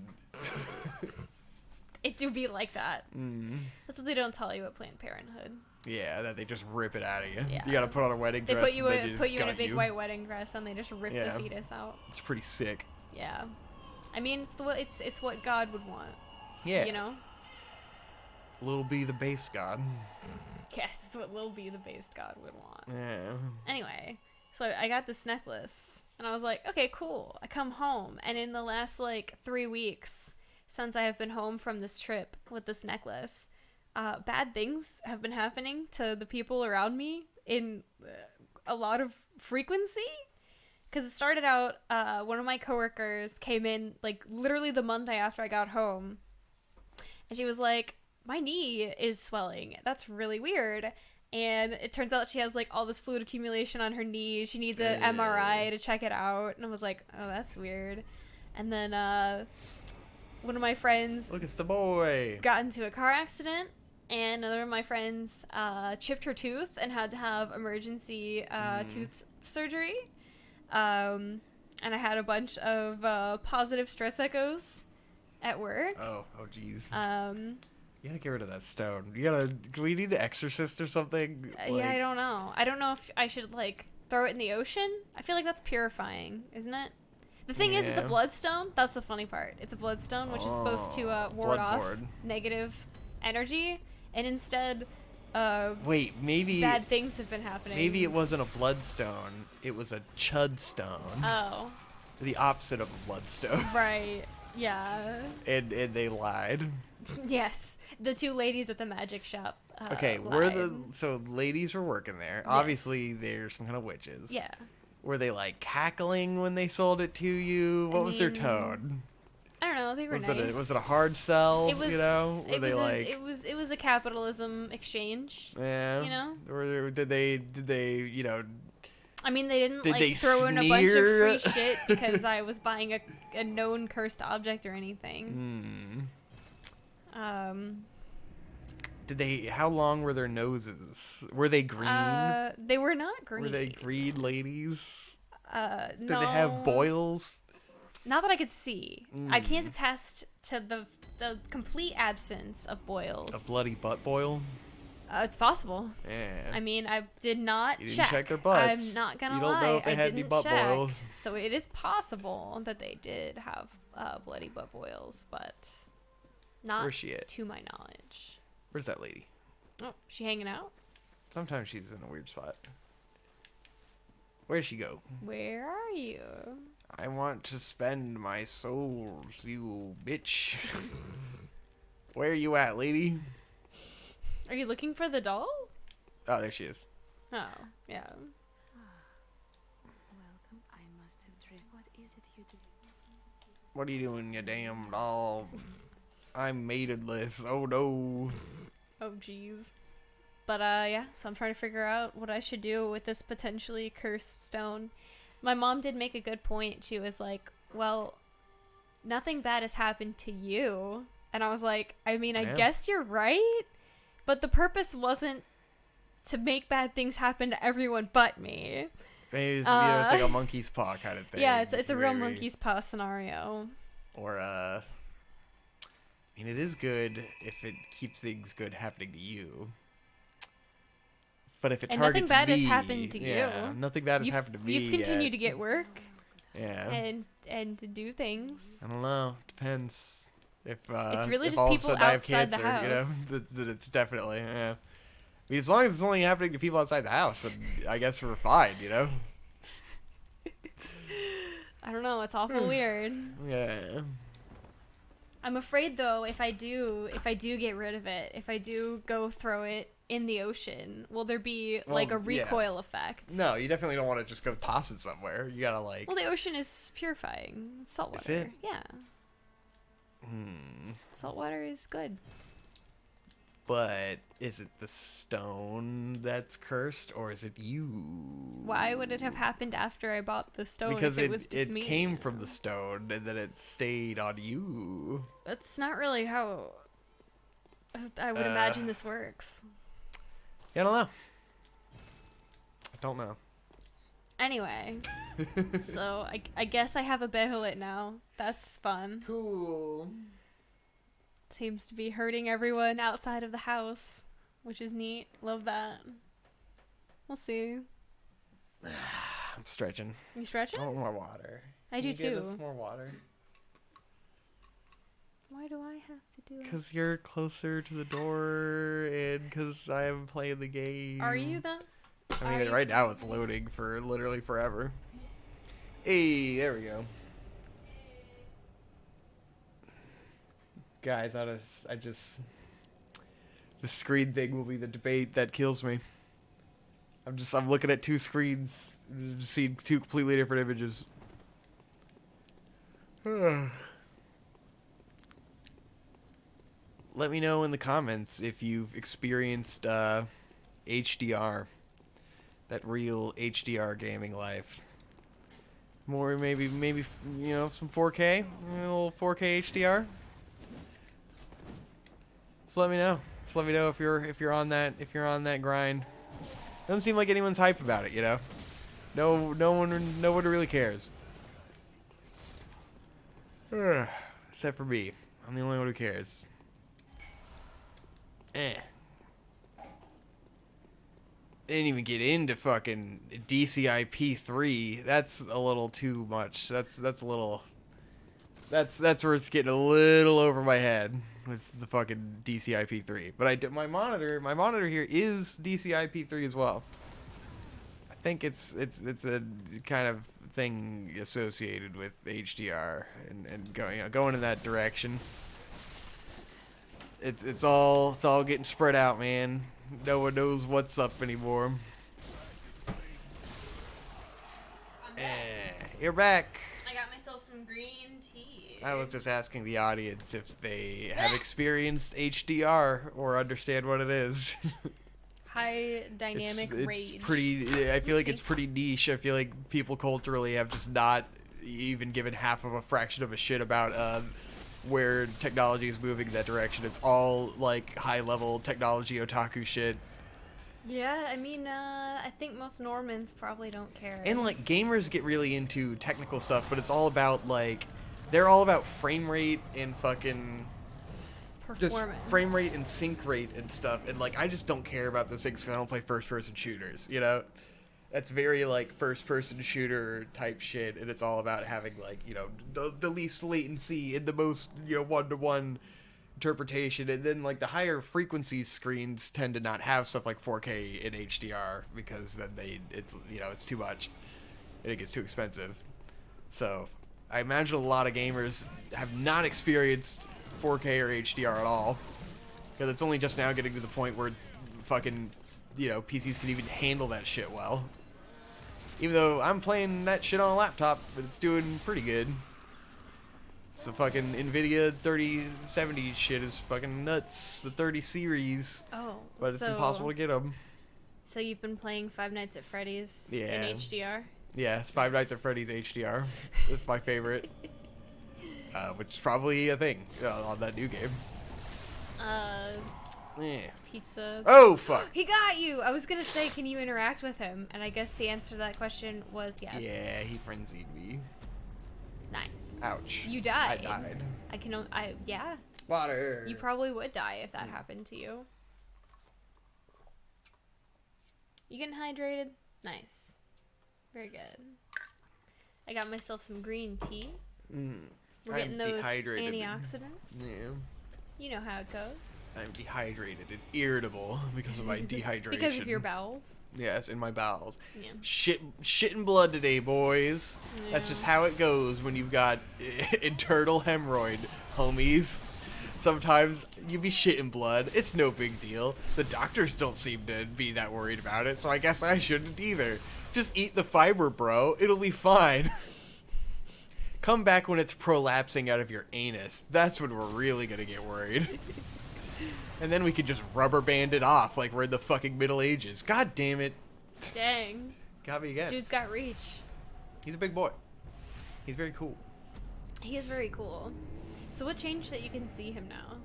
[SPEAKER 3] It do be like that.
[SPEAKER 2] Mm.
[SPEAKER 3] That's what they don't tell you at Planned Parenthood.
[SPEAKER 2] Yeah, that they just rip it out of you.
[SPEAKER 3] Yeah.
[SPEAKER 2] You gotta put on a wedding
[SPEAKER 3] They
[SPEAKER 2] dress.
[SPEAKER 3] put you
[SPEAKER 2] and they
[SPEAKER 3] put you in a
[SPEAKER 2] gut
[SPEAKER 3] big
[SPEAKER 2] you.
[SPEAKER 3] white wedding dress, and they just rip
[SPEAKER 2] Yeah.
[SPEAKER 3] the fetus out.
[SPEAKER 2] It's pretty sick.
[SPEAKER 3] Yeah, I mean it's what God would want.
[SPEAKER 2] Yeah.
[SPEAKER 3] You know.
[SPEAKER 2] Little B the base god.
[SPEAKER 3] Yes, it's what Lil B the based God would want.
[SPEAKER 2] Yeah.
[SPEAKER 3] Anyway, so I got this necklace, and I was like, okay, cool. I come home, and in the last like 3 weeks since I have been home from this trip with this necklace, bad things have been happening to the people around me in a lot of frequency. Because it started out, one of my coworkers came in, like, literally the Monday after I got home. And she was like, my knee is swelling. That's really weird. And it turns out she has, like, all this fluid accumulation on her knee. She needs an MRI to check it out. And I was like, oh, that's weird. And then one of my friends...
[SPEAKER 2] Look, it's the boy.
[SPEAKER 3] ...got into a car accident. And another of my friends chipped her tooth and had to have emergency tooth surgery. And I had a bunch of positive stress echoes at work.
[SPEAKER 2] Oh, jeez. You gotta get rid of that stone. Do we need an exorcist or something?
[SPEAKER 3] Yeah, I don't know. I don't know if I should, like, throw it in the ocean. I feel like that's purifying, isn't it? The thing is, it's a bloodstone. That's the funny part. It's a bloodstone, which is supposed to ward off negative energy. And instead,
[SPEAKER 2] wait, maybe
[SPEAKER 3] bad things have been happening.
[SPEAKER 2] Maybe it wasn't a bloodstone. It was a chudstone.
[SPEAKER 3] Oh.
[SPEAKER 2] The opposite of a bloodstone.
[SPEAKER 3] Right. Yeah.
[SPEAKER 2] And they lied.
[SPEAKER 3] Yes, the two ladies at the magic shop.
[SPEAKER 2] Okay,
[SPEAKER 3] lied.
[SPEAKER 2] So ladies were working there.
[SPEAKER 3] Yes.
[SPEAKER 2] Obviously, they're some kind of witches.
[SPEAKER 3] Yeah.
[SPEAKER 2] Were they like cackling when they sold it to you? What was their tone?
[SPEAKER 3] I don't know. They were nice.
[SPEAKER 2] Was it a hard sell?
[SPEAKER 3] It was.
[SPEAKER 2] You know? Were they like?
[SPEAKER 3] It was a capitalism exchange.
[SPEAKER 2] Yeah.
[SPEAKER 3] You know.
[SPEAKER 2] Or did they? You know?
[SPEAKER 3] I mean, they didn't
[SPEAKER 2] Did
[SPEAKER 3] like
[SPEAKER 2] they
[SPEAKER 3] throw in a bunch of
[SPEAKER 2] sneer?
[SPEAKER 3] free shit because I was buying a known cursed object or anything.
[SPEAKER 2] Did they? How long were their noses? Were they green?
[SPEAKER 3] They were not green.
[SPEAKER 2] Were they green ladies?
[SPEAKER 3] No.
[SPEAKER 2] Did they have boils?
[SPEAKER 3] Not that I could see. I can't attest to the complete absence of boils.
[SPEAKER 2] A bloody butt boil?
[SPEAKER 3] It's possible.
[SPEAKER 2] Yeah.
[SPEAKER 3] I mean, I did not
[SPEAKER 2] You didn't
[SPEAKER 3] check.
[SPEAKER 2] check their butts.
[SPEAKER 3] I'm not gonna
[SPEAKER 2] You
[SPEAKER 3] lie.
[SPEAKER 2] don't know if they
[SPEAKER 3] I
[SPEAKER 2] had
[SPEAKER 3] didn't
[SPEAKER 2] any butt
[SPEAKER 3] check.
[SPEAKER 2] boils.
[SPEAKER 3] So it is possible that they did have bloody butt boils, but not
[SPEAKER 2] Where's she at?
[SPEAKER 3] to my knowledge.
[SPEAKER 2] Where's that lady?
[SPEAKER 3] Oh, she hanging out?
[SPEAKER 2] Sometimes she's in a weird spot. Where'd she go?
[SPEAKER 3] Where are you?
[SPEAKER 2] I want to spend my souls, you bitch. Where are you at, lady?
[SPEAKER 3] Are you looking for the doll?
[SPEAKER 2] Oh, there she is.
[SPEAKER 3] Oh, yeah.
[SPEAKER 4] Welcome. I must have dreamed. What is it you do?
[SPEAKER 2] What are you doing, you damn doll? I'm maidenless. Oh no.
[SPEAKER 3] Oh, jeez. But, yeah, so I'm trying to figure out what I should do with this potentially cursed stone. My mom did make a good point. She was like, well, nothing bad has happened to you. And I was like, I mean, I guess you're right. But the purpose wasn't to make bad things happen to everyone but me.
[SPEAKER 2] Maybe it's like a monkey's paw kind of thing.
[SPEAKER 3] Yeah, it's a real monkey's paw scenario.
[SPEAKER 2] Or, I mean, it is good if it keeps things good happening to you. But if it
[SPEAKER 3] and
[SPEAKER 2] targets
[SPEAKER 3] nothing bad
[SPEAKER 2] me,
[SPEAKER 3] has happened to you.
[SPEAKER 2] Nothing bad has happened to me.
[SPEAKER 3] You've continued to get work.
[SPEAKER 2] Yeah.
[SPEAKER 3] And to do things.
[SPEAKER 2] I don't know. Depends. If
[SPEAKER 3] it's really
[SPEAKER 2] if
[SPEAKER 3] just
[SPEAKER 2] all
[SPEAKER 3] people
[SPEAKER 2] of a sudden I have
[SPEAKER 3] outside
[SPEAKER 2] cancer,
[SPEAKER 3] the house.
[SPEAKER 2] you know, that it's definitely, yeah. I mean, as long as it's only happening to people outside the house, then I guess we're fine, you know?
[SPEAKER 3] I don't know. It's awful weird.
[SPEAKER 2] Yeah.
[SPEAKER 3] I'm afraid though, if I do get rid of it, if I do go throw it in the ocean, will there be like a recoil effect?
[SPEAKER 2] No, you definitely don't want to just go toss it somewhere. You gotta like.
[SPEAKER 3] Well, the ocean is purifying. It's salt water.
[SPEAKER 2] Is it?
[SPEAKER 3] Yeah. Salt water is good.
[SPEAKER 2] But is it the stone that's cursed, or is it you?
[SPEAKER 3] Why would it have happened after I bought the stone
[SPEAKER 2] Because
[SPEAKER 3] if it was just me?
[SPEAKER 2] It came from the stone, and then it stayed on you.
[SPEAKER 3] That's not really how I would imagine this works.
[SPEAKER 2] Yeah, I don't know. I don't know.
[SPEAKER 3] Anyway, so I guess I have a behelit now. That's fun.
[SPEAKER 2] Cool.
[SPEAKER 3] Seems to be hurting everyone outside of the house, which is neat. Love that. We'll see.
[SPEAKER 2] I'm stretching.
[SPEAKER 3] You stretching?
[SPEAKER 2] I want more water.
[SPEAKER 3] I do
[SPEAKER 2] Can you
[SPEAKER 3] too.
[SPEAKER 2] Give us more water.
[SPEAKER 3] Why do I have to do it?
[SPEAKER 2] Because you're closer to the door, and because I am playing the game.
[SPEAKER 3] Are you though?
[SPEAKER 2] I mean, right now it's loading for literally forever. Hey, there we go. Guys, I just... The screen thing will be the debate that kills me. I'm looking at two screens, seeing two completely different images. Let me know in the comments if you've experienced HDR, that real HDR gaming life. More maybe some 4K, a little 4K HDR. So let me know. Just let me know if you're on that grind. Doesn't seem like anyone's hype about it, No one really cares. Except for me. I'm the only one who cares. Didn't even get into fucking DCIP3. That's a little too much. That's a little. That's where it's getting a little over my head with the fucking DCIP3. But my monitor here is DCIP3 as well. I think it's a kind of thing associated with HDR and going in that direction. It's all getting spread out, man. No one knows what's up anymore. You're back.
[SPEAKER 3] I got myself some green tea.
[SPEAKER 2] I was just asking the audience if they have experienced HDR or understand what it is.
[SPEAKER 3] High dynamic rage.
[SPEAKER 2] I feel like it's pretty niche. I feel like people culturally have just not even given half of a fraction of a shit about where technology is moving in that direction. It's all like high level technology otaku shit.
[SPEAKER 3] Yeah, I mean, I think most Normans probably don't care.
[SPEAKER 2] And like gamers get really into technical stuff, but it's all about like they're all about frame rate and fucking just frame rate and sync rate and stuff. And like I just don't care about those things because I don't play first person shooters, That's very like first person shooter type shit, and it's all about having like, the least latency and the most, one-to-one interpretation. And then like the higher frequency screens tend to not have stuff like 4K and HDR because then it's too much and it gets too expensive. So I imagine a lot of gamers have not experienced 4K or HDR at all because it's only just now getting to the point where fucking, PCs can even handle that shit well. Even though I'm playing that shit on a laptop, but it's doing pretty good. It's the fucking NVIDIA 3070 shit is fucking nuts. The 30 series.
[SPEAKER 3] Oh,
[SPEAKER 2] but it's impossible to get them.
[SPEAKER 3] So you've been playing Five Nights at Freddy's in HDR?
[SPEAKER 2] Yeah, it's Five Nights at Freddy's HDR. That's my favorite. Which is probably a thing on that new game. Pizza. Oh, fuck.
[SPEAKER 3] He got you! I was gonna say, can you interact with him? And I guess the answer to that question was yes.
[SPEAKER 2] Yeah, he frenzied me.
[SPEAKER 3] Nice.
[SPEAKER 2] Ouch.
[SPEAKER 3] You died.
[SPEAKER 2] I died.
[SPEAKER 3] Yeah.
[SPEAKER 2] Water.
[SPEAKER 3] You probably would die if that happened to you. You getting hydrated? Nice. Very good. I got myself some green tea. We're getting those antioxidants.
[SPEAKER 2] Yeah.
[SPEAKER 3] You know how it goes.
[SPEAKER 2] I'm dehydrated and irritable because of my dehydration.
[SPEAKER 3] Because of your bowels.
[SPEAKER 2] Yes, in my bowels.
[SPEAKER 3] Yeah.
[SPEAKER 2] Shit and blood today, boys. Yeah. That's just how it goes when you've got internal hemorrhoid, homies. Sometimes you be shitting blood. It's no big deal. The doctors don't seem to be that worried about it, so I guess I shouldn't either. Just eat the fiber, bro. It'll be fine. Come back when it's prolapsing out of your anus. That's when we're really gonna get worried. And then we could just rubber band it off like we're in the fucking Middle Ages. God damn it.
[SPEAKER 3] Dang.
[SPEAKER 2] Got me again.
[SPEAKER 3] Dude's got reach.
[SPEAKER 2] He's a big boy. He's very cool.
[SPEAKER 3] He is very cool. So what changed that you can see him now?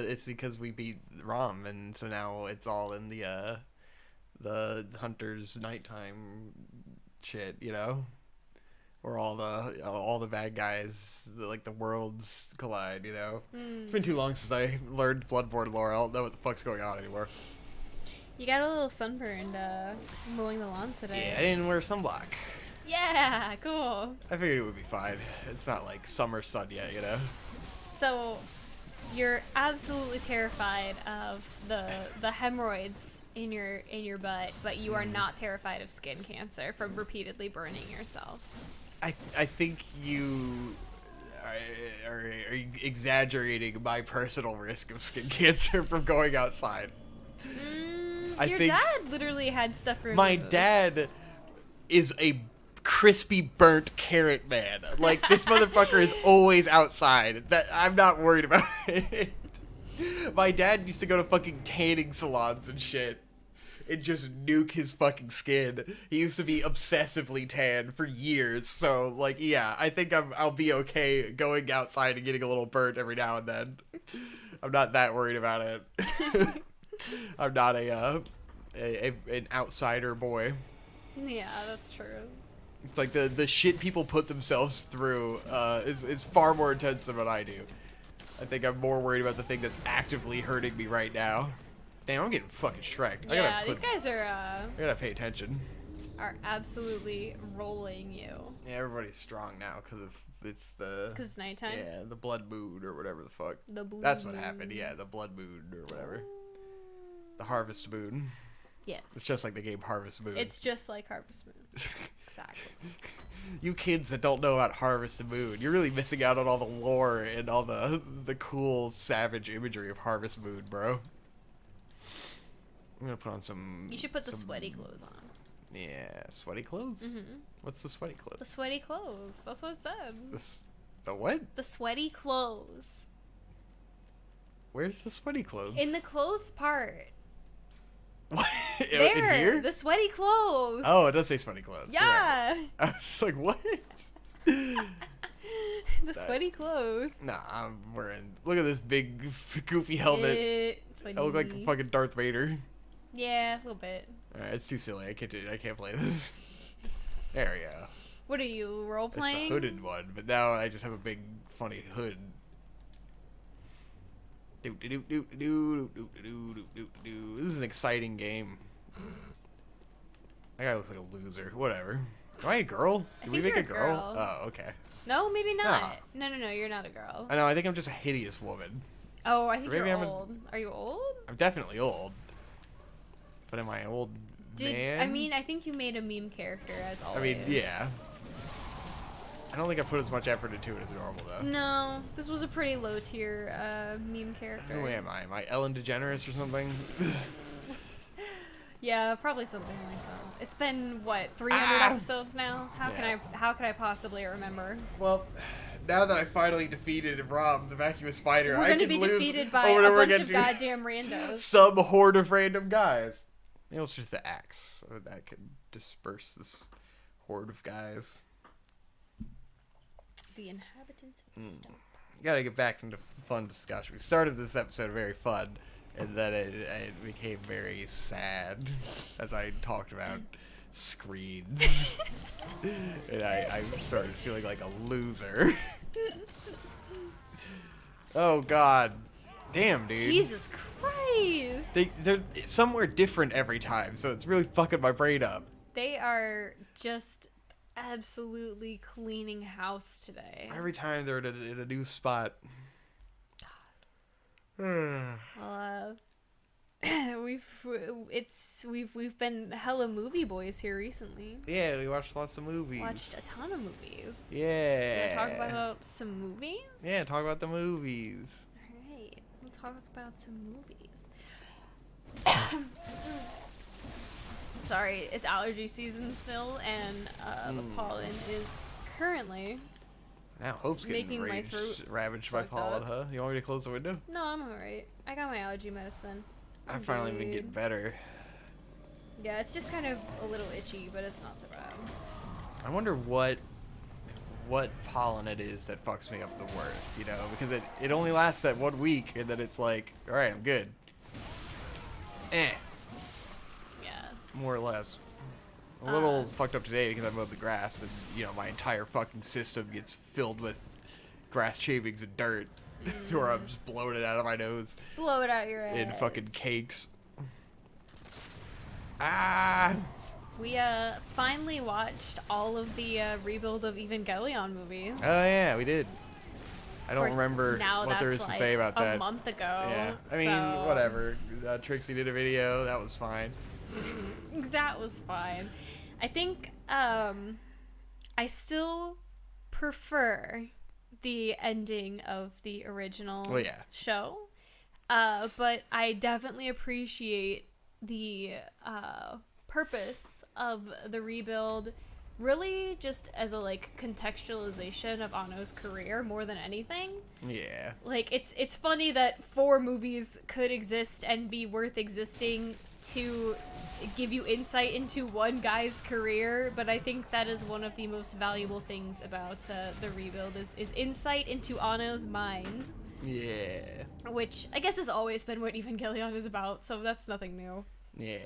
[SPEAKER 2] It's because we beat Rom, and so now it's all in the Hunter's nighttime shit, Where all the bad guys, the worlds collide, It's been too long since I learned Bloodborne lore. I don't know what the fuck's going on anymore.
[SPEAKER 3] You got a little sunburned mowing the lawn today.
[SPEAKER 2] Yeah, I didn't wear sunblock.
[SPEAKER 3] Yeah, cool.
[SPEAKER 2] I figured it would be fine. It's not like summer sun yet,
[SPEAKER 3] So, you're absolutely terrified of the hemorrhoids in your butt, but you are not terrified of skin cancer from repeatedly burning yourself.
[SPEAKER 2] I think you are you exaggerating my personal risk of skin cancer from going outside?
[SPEAKER 3] Your dad literally had stuff removed.
[SPEAKER 2] My dad is a crispy burnt carrot man. Like, this motherfucker is always outside. That I'm not worried about it. My dad used to go to fucking tanning salons and shit and just nuke his fucking skin. He used to be obsessively tan for years. So, like, yeah, I think I'll be okay going outside and getting a little burnt every now and then. I'm not that worried about it. I'm not an outsider boy.
[SPEAKER 3] Yeah, that's true.
[SPEAKER 2] It's like the shit people put themselves through is far more intense than what I do. I think I'm more worried about the thing that's actively hurting me right now. Damn, I'm getting fucking shreked.
[SPEAKER 3] Yeah, these guys
[SPEAKER 2] I gotta pay attention.
[SPEAKER 3] are absolutely rolling you.
[SPEAKER 2] Yeah, everybody's strong now because it's
[SPEAKER 3] Because nighttime?
[SPEAKER 2] Yeah, the blood moon or whatever the fuck.
[SPEAKER 3] The blue
[SPEAKER 2] That's what
[SPEAKER 3] moon.
[SPEAKER 2] happened. Yeah, the blood moon or whatever. The harvest moon.
[SPEAKER 3] Yes.
[SPEAKER 2] It's just like the game Harvest Moon.
[SPEAKER 3] It's just like Harvest Moon. Exactly.
[SPEAKER 2] You kids that don't know about Harvest Moon, you're really missing out on all the lore and all the cool savage imagery of Harvest Moon, bro. I'm gonna put on some.
[SPEAKER 3] You should put the sweaty clothes on.
[SPEAKER 2] Yeah, sweaty clothes. What's the sweaty clothes?
[SPEAKER 3] The sweaty clothes. That's what it said.
[SPEAKER 2] The what?
[SPEAKER 3] The sweaty clothes.
[SPEAKER 2] Where's the sweaty clothes?
[SPEAKER 3] In the clothes part.
[SPEAKER 2] What?
[SPEAKER 3] There.
[SPEAKER 2] In here?
[SPEAKER 3] The sweaty clothes.
[SPEAKER 2] Oh, it does say sweaty clothes. You're
[SPEAKER 3] Yeah.
[SPEAKER 2] right. I was like, what?
[SPEAKER 3] The sweaty clothes.
[SPEAKER 2] Nah, I'm wearing. Look at this big, goofy helmet. I look like fucking Darth Vader.
[SPEAKER 3] Yeah, a little bit.
[SPEAKER 2] Alright, it's too silly. I can't play this. There we go.
[SPEAKER 3] What are you, role
[SPEAKER 2] It's the
[SPEAKER 3] playing?
[SPEAKER 2] hooded one, but now I just have a big, funny hood. This is an exciting game. That guy looks like a loser. Whatever. Am I a girl? Did we make
[SPEAKER 3] you're
[SPEAKER 2] a
[SPEAKER 3] a
[SPEAKER 2] girl?
[SPEAKER 3] girl.
[SPEAKER 2] Oh, okay.
[SPEAKER 3] No, maybe not. No, you're not a girl.
[SPEAKER 2] I know, I think I'm just a hideous woman.
[SPEAKER 3] Oh, I think
[SPEAKER 2] Maybe
[SPEAKER 3] you're
[SPEAKER 2] I'm a-
[SPEAKER 3] old. Are you old?
[SPEAKER 2] I'm definitely old. But am I an old man?
[SPEAKER 3] I mean, I think you made a meme character as always.
[SPEAKER 2] I mean, yeah. I don't think I put as much effort into it as normal, though.
[SPEAKER 3] No, this was a pretty low tier meme character.
[SPEAKER 2] Who am I? Am I Ellen DeGeneres or something?
[SPEAKER 3] Yeah, probably something like that. It's been what 300 episodes now. How can I possibly remember?
[SPEAKER 2] Well, now that I finally defeated Rob, the vacuous spider,
[SPEAKER 3] We're
[SPEAKER 2] I
[SPEAKER 3] going to
[SPEAKER 2] can
[SPEAKER 3] be
[SPEAKER 2] lose
[SPEAKER 3] defeated by
[SPEAKER 2] over
[SPEAKER 3] a
[SPEAKER 2] and over
[SPEAKER 3] bunch
[SPEAKER 2] again
[SPEAKER 3] of
[SPEAKER 2] to
[SPEAKER 3] goddamn randos.
[SPEAKER 2] some horde of random guys. Maybe it's just the axe that could disperse this horde of guys.
[SPEAKER 3] The inhabitants of the stone.
[SPEAKER 2] Gotta get back into fun discussion. We started this episode very fun, and then it became very sad as I talked about screens. And I started feeling like a loser. Oh god. Damn, dude.
[SPEAKER 3] Jesus Christ!
[SPEAKER 2] They're somewhere different every time, so it's really fucking my brain up.
[SPEAKER 3] They are just absolutely cleaning house today.
[SPEAKER 2] Every time they're in a new spot.
[SPEAKER 3] Well, we've been hella movie boys here recently.
[SPEAKER 2] Yeah, we watched lots of movies.
[SPEAKER 3] Watched a ton of movies.
[SPEAKER 2] Yeah.
[SPEAKER 3] Wanna talk about some movies?
[SPEAKER 2] Yeah, talk about the movies.
[SPEAKER 3] Alright, we'll talk about some movies. Sorry, it's allergy season still, and the pollen is currently...
[SPEAKER 2] Now Hope's getting
[SPEAKER 3] Making my throat
[SPEAKER 2] ravaged by
[SPEAKER 3] fucked
[SPEAKER 2] pollen,
[SPEAKER 3] up.
[SPEAKER 2] huh? You want me to close the window?
[SPEAKER 3] No, I'm alright. I got my allergy medicine.
[SPEAKER 2] I've finally been getting
[SPEAKER 3] Good.
[SPEAKER 2] better.
[SPEAKER 3] Yeah, it's just kind of a little itchy, but it's not so bad.
[SPEAKER 2] I wonder what pollen it is that fucks me up the worst, you know? Because it only lasts that 1 week, and then it's like, alright, I'm good.
[SPEAKER 3] Yeah.
[SPEAKER 2] More or less. A little fucked up today because I mowed the grass, and, you know, my entire fucking system gets filled with grass shavings and dirt. Or I'm just blowing it out of my nose.
[SPEAKER 3] Blow it out your ass.
[SPEAKER 2] In fucking cakes.
[SPEAKER 3] We finally watched all of the rebuild of Evangelion movies.
[SPEAKER 2] Oh yeah, we did. I don't
[SPEAKER 3] course,
[SPEAKER 2] remember
[SPEAKER 3] now
[SPEAKER 2] what there is
[SPEAKER 3] that's
[SPEAKER 2] to say about that.
[SPEAKER 3] A month ago.
[SPEAKER 2] Yeah, I mean,
[SPEAKER 3] so
[SPEAKER 2] whatever. Trixie did a video. That was fine.
[SPEAKER 3] That was fine. I think I still prefer the ending of the original show. But I definitely appreciate the purpose of the rebuild, really just as a like contextualization of Anno's career more than anything.
[SPEAKER 2] Yeah.
[SPEAKER 3] Like it's funny that 4 movies could exist and be worth existing to give you insight into one guy's career, but I think that is one of the most valuable things about the rebuild is insight into Anno's mind.
[SPEAKER 2] Yeah.
[SPEAKER 3] Which I guess has always been what Evangelion is about, so that's nothing new.
[SPEAKER 2] Yeah.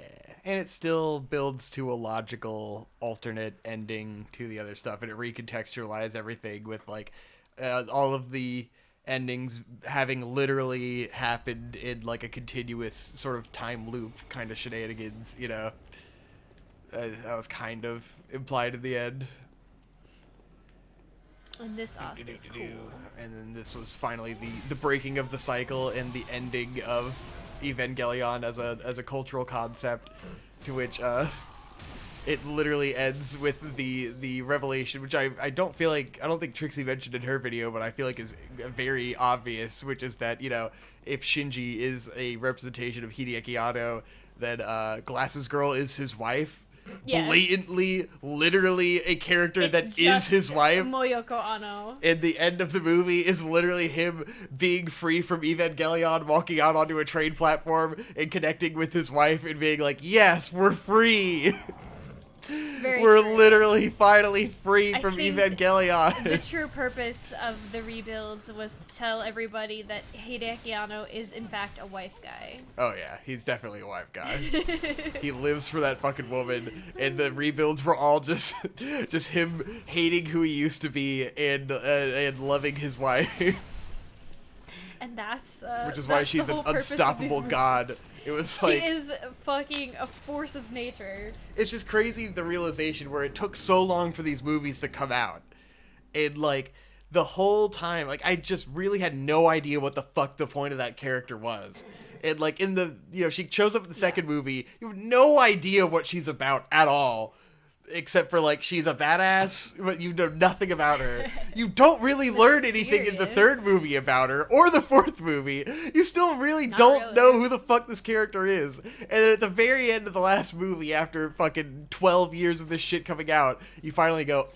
[SPEAKER 2] And it still builds to a logical alternate ending to the other stuff, and it recontextualizes everything with like all of the endings having literally happened in like a continuous sort of time loop kind of shenanigans, you know. That was kind of implied in the end.
[SPEAKER 3] And this also is cool.
[SPEAKER 2] And then this was finally the breaking of the cycle and the ending of Evangelion as a cultural concept, to which it literally ends with the revelation, which I don't think Trixie mentioned in her video, but I feel like is very obvious, which is that, you know, if Shinji is a representation of Hideaki Anno, then Glasses Girl is his wife. Yes. Blatantly, literally a character that is his wife.
[SPEAKER 3] Moyoko Anno.
[SPEAKER 2] And the end of the movie is literally him being free from Evangelion, walking out onto a train platform and connecting with his wife and being like, yes, we're free. We're
[SPEAKER 3] true.
[SPEAKER 2] Literally finally free from Evangelion.
[SPEAKER 3] The true purpose of the rebuilds was to tell everybody that Hideaki Anno is in fact a wife guy.
[SPEAKER 2] Oh yeah, he's definitely a wife guy. He lives for that fucking woman, and the rebuilds were all just him hating who he used to be and loving his wife.
[SPEAKER 3] And that's
[SPEAKER 2] which is why she's an unstoppable god. It was like,
[SPEAKER 3] she is fucking a force of nature.
[SPEAKER 2] It's just crazy, the realization where it took so long for these movies to come out. And like the whole time, like I just really had no idea what the fuck the point of that character was. And like in the, you know, she shows up in the second movie, you have no idea what she's about at all. Except for like she's a badass, but you know nothing about her. You don't really learn anything in the third movie about her or the fourth movie. You still really don't know who the fuck this character is. And then at the very end of the last movie, after fucking 12 years of this shit coming out, you finally go,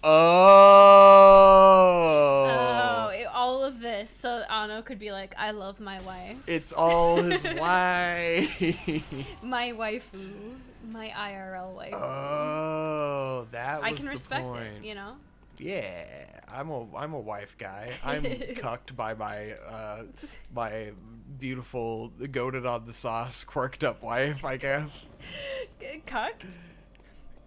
[SPEAKER 3] all of this so Anno could be like, I love my wife.
[SPEAKER 2] It's all his wife.
[SPEAKER 3] My waifu. My IRL wife.
[SPEAKER 2] Oh, that was
[SPEAKER 3] I can respect it, you know?
[SPEAKER 2] Yeah, I'm a wife guy. I'm cucked by my my beautiful, goated on the sauce, quirked up wife, I guess.
[SPEAKER 3] Cucked?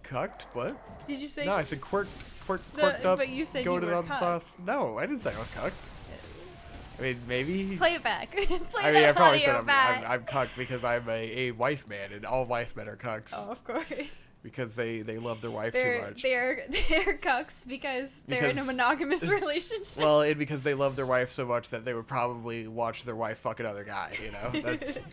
[SPEAKER 2] Cucked? What?
[SPEAKER 3] Did you say?
[SPEAKER 2] No, I said quirked up.
[SPEAKER 3] But you said
[SPEAKER 2] goated
[SPEAKER 3] you were
[SPEAKER 2] on the sauce. No, I didn't say I was cucked. I mean, maybe.
[SPEAKER 3] Play it back.
[SPEAKER 2] I probably said I'm cucked because I'm a wife man, and all wife men are cucks.
[SPEAKER 3] Oh, of course.
[SPEAKER 2] Because they love their wife too much.
[SPEAKER 3] They're cucks because they're in a monogamous relationship.
[SPEAKER 2] Well, and because they love their wife so much that they would probably watch their wife fuck another guy. You know,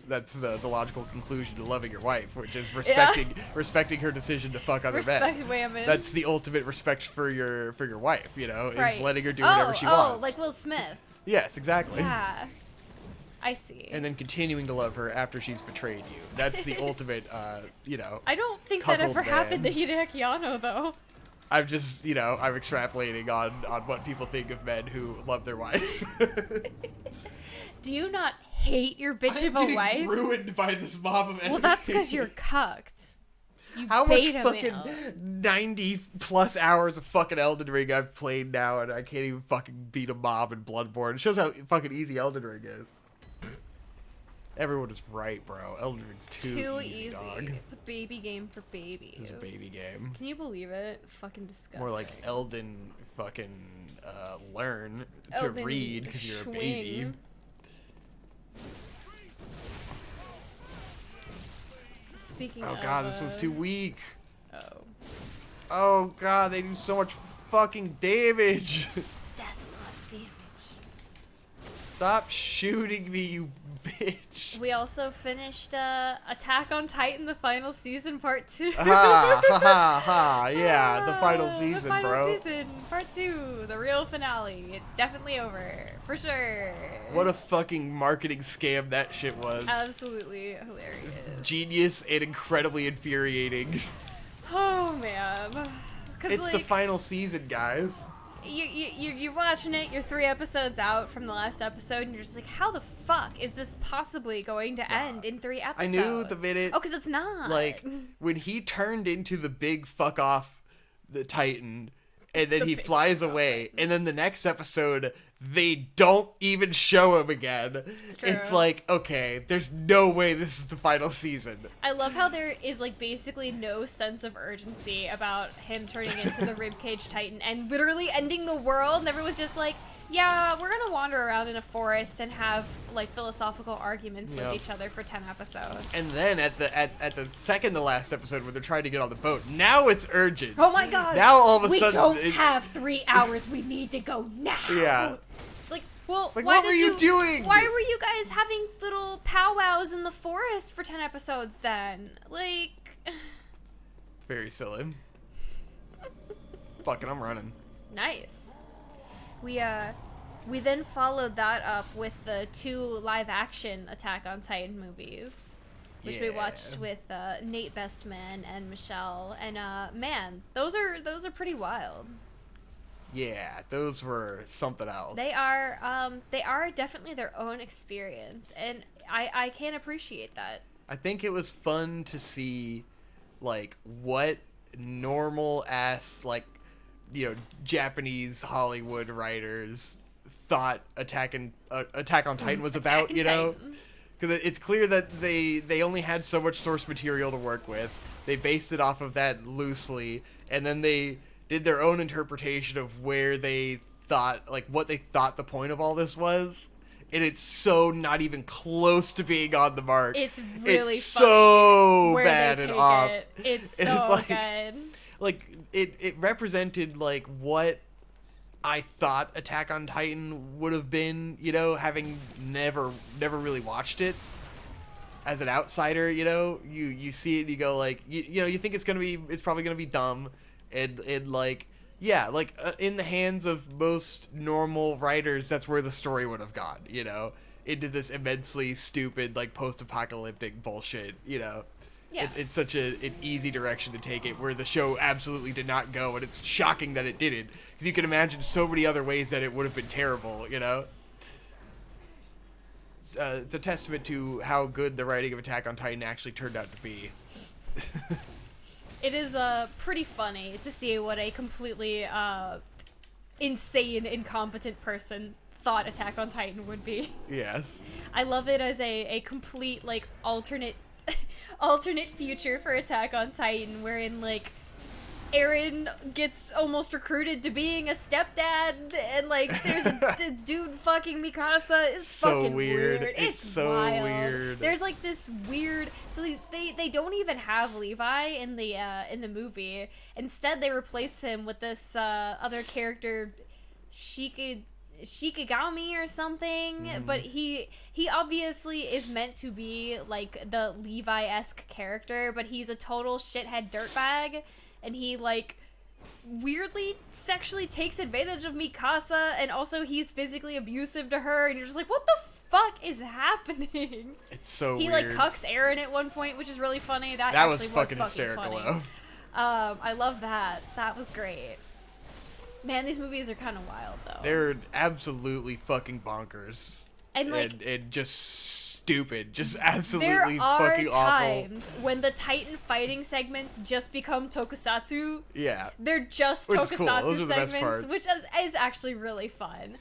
[SPEAKER 2] that's the logical conclusion to loving your wife, which is respecting her decision to fuck other men.
[SPEAKER 3] Women.
[SPEAKER 2] That's the ultimate respect for your wife. You know, is letting her do whatever she wants.
[SPEAKER 3] Oh, like Will Smith.
[SPEAKER 2] Yes, exactly.
[SPEAKER 3] Yeah. I see.
[SPEAKER 2] And then continuing to love her after she's betrayed you. That's the ultimate, you know.
[SPEAKER 3] I don't think that ever happened to Hideaki Anno, though.
[SPEAKER 2] I'm just, you know, I'm extrapolating on what people think of men who love their wife.
[SPEAKER 3] Do you not hate your bitch of a wife?
[SPEAKER 2] Ruined by this mob of enemies.
[SPEAKER 3] Well, that's because you're cucked.
[SPEAKER 2] How much fucking 90 plus hours of fucking Elden Ring I've played now, and I can't even fucking beat a mob in Bloodborne. It shows how fucking easy Elden Ring is. Everyone is right, bro. Elden Ring's too easy, dog.
[SPEAKER 3] It's a baby game for babies.
[SPEAKER 2] It's a baby game.
[SPEAKER 3] Can you believe it? Fucking disgusting.
[SPEAKER 2] More like Elden fucking learn to read because you're a baby.
[SPEAKER 3] Speaking
[SPEAKER 2] oh god, this was too weak.
[SPEAKER 3] Oh.
[SPEAKER 2] Oh god, they do so much fucking damage.
[SPEAKER 3] That's a lot of damage.
[SPEAKER 2] Stop shooting me, you bitch.
[SPEAKER 3] We also finished Attack on Titan, the final season, part 2.
[SPEAKER 2] Ha ha ha ha. Yeah, the final season,
[SPEAKER 3] the final
[SPEAKER 2] bro.
[SPEAKER 3] season, part 2, the real finale. It's definitely over, for sure.
[SPEAKER 2] What a fucking marketing scam that shit was.
[SPEAKER 3] Absolutely hilarious.
[SPEAKER 2] Genius and incredibly infuriating.
[SPEAKER 3] Oh man. 'Cause,
[SPEAKER 2] It's the
[SPEAKER 3] like,
[SPEAKER 2] final season, guys.
[SPEAKER 3] you're watching it, you're 3 episodes out from the last episode, and you're just like, how the fuck is this possibly going to end in 3 episodes?
[SPEAKER 2] I knew the minute.
[SPEAKER 3] Oh, because it's not.
[SPEAKER 2] Like, when he turned into the big fuck off the Titan, and then he flies away, and then the next episode, they don't even show him again. It's like, okay, there's no way this is the final season.
[SPEAKER 3] I love how there is, like, basically no sense of urgency about him turning into the Ribcage Titan and literally ending the world, and everyone's just like, yeah, we're gonna wander around in a forest and have, like, philosophical arguments with each other for 10 episodes.
[SPEAKER 2] And then at the second to last episode where they're trying to get on the boat, now it's urgent.
[SPEAKER 3] Oh my god!
[SPEAKER 2] Now all of a sudden
[SPEAKER 3] we don't have 3 hours. We need to go now.
[SPEAKER 2] Yeah.
[SPEAKER 3] It's like, well,
[SPEAKER 2] Like,
[SPEAKER 3] why
[SPEAKER 2] what were you doing?
[SPEAKER 3] Why were you guys having little powwows in the forest for 10 episodes then? Like,
[SPEAKER 2] Very silly. Fucking, I'm running.
[SPEAKER 3] nice. We then followed that up with the 2 live-action Attack on Titan movies, which we watched with Nate Bestman and Michelle, and man, those are pretty wild.
[SPEAKER 2] Yeah, those were something else.
[SPEAKER 3] They are definitely their own experience, and I can appreciate that.
[SPEAKER 2] I think it was fun to see, like, what normal ass, like, you know, Japanese Hollywood writers thought Attack on Titan was about, you know? Because it's clear that they only had so much source material to work with. They based it off of that loosely, and then they did their own interpretation of where they thought, like, what they thought the point of all this was. And it's so not even close to being on the mark.
[SPEAKER 3] It's really
[SPEAKER 2] it's
[SPEAKER 3] funny
[SPEAKER 2] so
[SPEAKER 3] where
[SPEAKER 2] bad
[SPEAKER 3] they
[SPEAKER 2] and
[SPEAKER 3] take
[SPEAKER 2] off.
[SPEAKER 3] it. It's
[SPEAKER 2] And
[SPEAKER 3] so
[SPEAKER 2] like,
[SPEAKER 3] good.
[SPEAKER 2] Like, it represented, like, what I thought Attack on Titan would have been, you know, having never really watched it. As an outsider, you know, you see it and you go, like, you know, you think it's probably gonna be dumb, and like, yeah, like, in the hands of most normal writers, that's where the story would have gone, you know, into this immensely stupid, like, post-apocalyptic bullshit, you know.
[SPEAKER 3] Yeah.
[SPEAKER 2] It's such an easy direction to take it, where the show absolutely did not go, and it's shocking that it didn't, because you can imagine so many other ways that it would have been terrible, you know. It's a testament to how good the writing of Attack on Titan actually turned out to be.
[SPEAKER 3] It is pretty funny to see what a completely insane, incompetent person thought Attack on Titan would be.
[SPEAKER 2] Yes.
[SPEAKER 3] I love it as a complete, like, alternate future for Attack on Titan, wherein, like, Eren gets almost recruited to being a stepdad, and, like, there's a dude fucking Mikasa. It's
[SPEAKER 2] So
[SPEAKER 3] fucking
[SPEAKER 2] weird.
[SPEAKER 3] It's
[SPEAKER 2] so
[SPEAKER 3] wild.
[SPEAKER 2] weird.
[SPEAKER 3] There's, like, this weird. So they don't even have Levi in the movie. Instead, they replace him with this other character, Shikigami or something, but he obviously is meant to be, like, the Levi-esque character, but he's a total shithead dirtbag, and he, like, weirdly sexually takes advantage of Mikasa, and also he's physically abusive to her, and you're just like, what the fuck is happening?
[SPEAKER 2] It's so
[SPEAKER 3] he
[SPEAKER 2] weird.
[SPEAKER 3] like cucks Eren at one point, which is really funny. That
[SPEAKER 2] was
[SPEAKER 3] actually
[SPEAKER 2] fucking hysterical,
[SPEAKER 3] funny.
[SPEAKER 2] though.
[SPEAKER 3] I love that. That was great. Man, these movies are kind of wild, though.
[SPEAKER 2] They're absolutely fucking bonkers.
[SPEAKER 3] And, like,
[SPEAKER 2] and just stupid. Just absolutely
[SPEAKER 3] there are
[SPEAKER 2] fucking awful.
[SPEAKER 3] times when the Titan fighting segments just become tokusatsu.
[SPEAKER 2] Yeah.
[SPEAKER 3] They're just
[SPEAKER 2] Which is cool.
[SPEAKER 3] tokusatsu
[SPEAKER 2] Those are the best
[SPEAKER 3] segments,
[SPEAKER 2] parts.
[SPEAKER 3] which is actually really fun.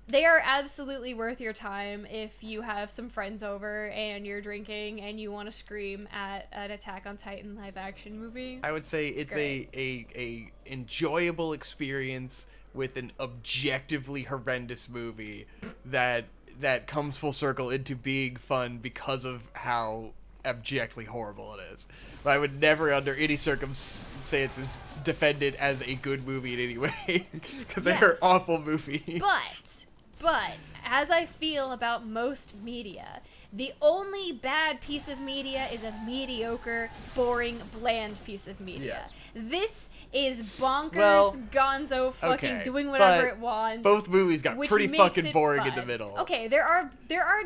[SPEAKER 3] They are absolutely worth your time if you have some friends over and you're drinking and you want to scream at an Attack on Titan live action movie.
[SPEAKER 2] I would say it's a enjoyable experience with an objectively horrendous movie that comes full circle into being fun because of how abjectly horrible it is. But I would never, under any circumstances, defend it as a good movie in any way, because they're awful movies.
[SPEAKER 3] But as I feel about most media, the only bad piece of media is a mediocre, boring, bland piece of media.
[SPEAKER 2] Yes.
[SPEAKER 3] This is bonkers,
[SPEAKER 2] Well,
[SPEAKER 3] gonzo, fucking
[SPEAKER 2] okay,
[SPEAKER 3] doing whatever
[SPEAKER 2] but
[SPEAKER 3] it wants.
[SPEAKER 2] Both movies got
[SPEAKER 3] which
[SPEAKER 2] pretty
[SPEAKER 3] makes
[SPEAKER 2] fucking
[SPEAKER 3] it
[SPEAKER 2] boring in
[SPEAKER 3] fun.
[SPEAKER 2] the middle.
[SPEAKER 3] Okay, there are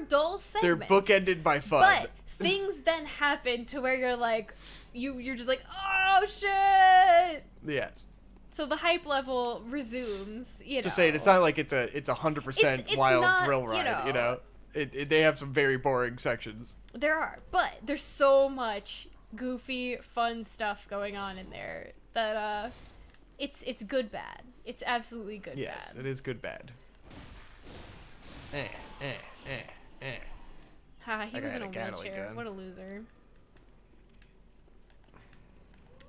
[SPEAKER 3] dull
[SPEAKER 2] They're
[SPEAKER 3] segments.
[SPEAKER 2] bookended by fun.
[SPEAKER 3] But things then happen to where you're like, you're just like, oh shit.
[SPEAKER 2] Yes.
[SPEAKER 3] So the hype level resumes. You know.
[SPEAKER 2] Just saying, it's not like it's a 100%
[SPEAKER 3] It's
[SPEAKER 2] wild
[SPEAKER 3] not,
[SPEAKER 2] thrill ride. You know, they have some very boring sections.
[SPEAKER 3] There are, but there's so much goofy, fun stuff going on in there that it's good bad. It's absolutely good
[SPEAKER 2] Yes,
[SPEAKER 3] bad.
[SPEAKER 2] it is good bad.
[SPEAKER 3] Ha, he
[SPEAKER 2] Like
[SPEAKER 3] was
[SPEAKER 2] I
[SPEAKER 3] in
[SPEAKER 2] had
[SPEAKER 3] a
[SPEAKER 2] a Gatling
[SPEAKER 3] wheelchair.
[SPEAKER 2] gun.
[SPEAKER 3] What a loser.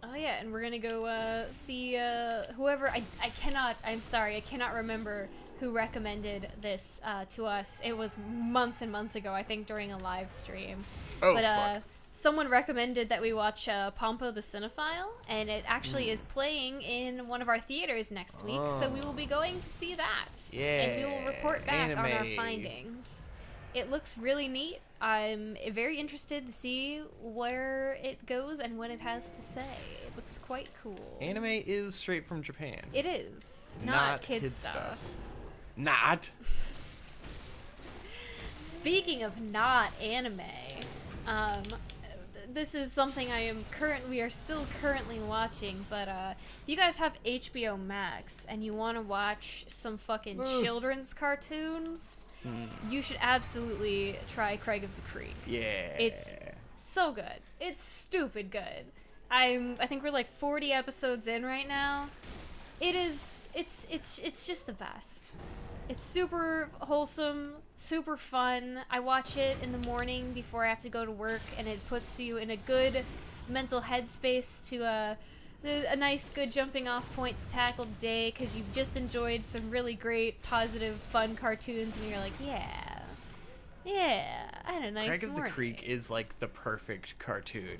[SPEAKER 3] Oh yeah, and we're gonna go see whoever I'm sorry, I cannot remember who recommended this to us. It was months and months ago, I think during a live stream.
[SPEAKER 2] Oh,
[SPEAKER 3] but
[SPEAKER 2] fuck.
[SPEAKER 3] someone recommended that we watch Pompo the Cinephile, and it actually is playing in one of our theaters next week, so we will be going to see that. And we will report back on our
[SPEAKER 2] anime.
[SPEAKER 3] findings. It looks really neat. I'm very interested to see where it goes and what it has to say. It looks quite cool.
[SPEAKER 2] Anime is straight from Japan.
[SPEAKER 3] It is. Not kid stuff.
[SPEAKER 2] Not.
[SPEAKER 3] Speaking of not anime, this is something we are still currently watching, but if you guys have HBO Max and you want to watch some fucking children's cartoons, you should absolutely try Craig of the Creek.
[SPEAKER 2] Yeah.
[SPEAKER 3] It's so good. It's stupid good. I think we're like 40 episodes in right now. It's just the best. It's super wholesome, super fun. I watch it in the morning before I have to go to work, and it puts you in a good mental headspace to a nice, good jumping off point to tackle the day, because you've just enjoyed some really great, positive, fun cartoons, and you're like, yeah, I had a nice
[SPEAKER 2] Craig of the
[SPEAKER 3] morning.
[SPEAKER 2] Creek is like the perfect cartoon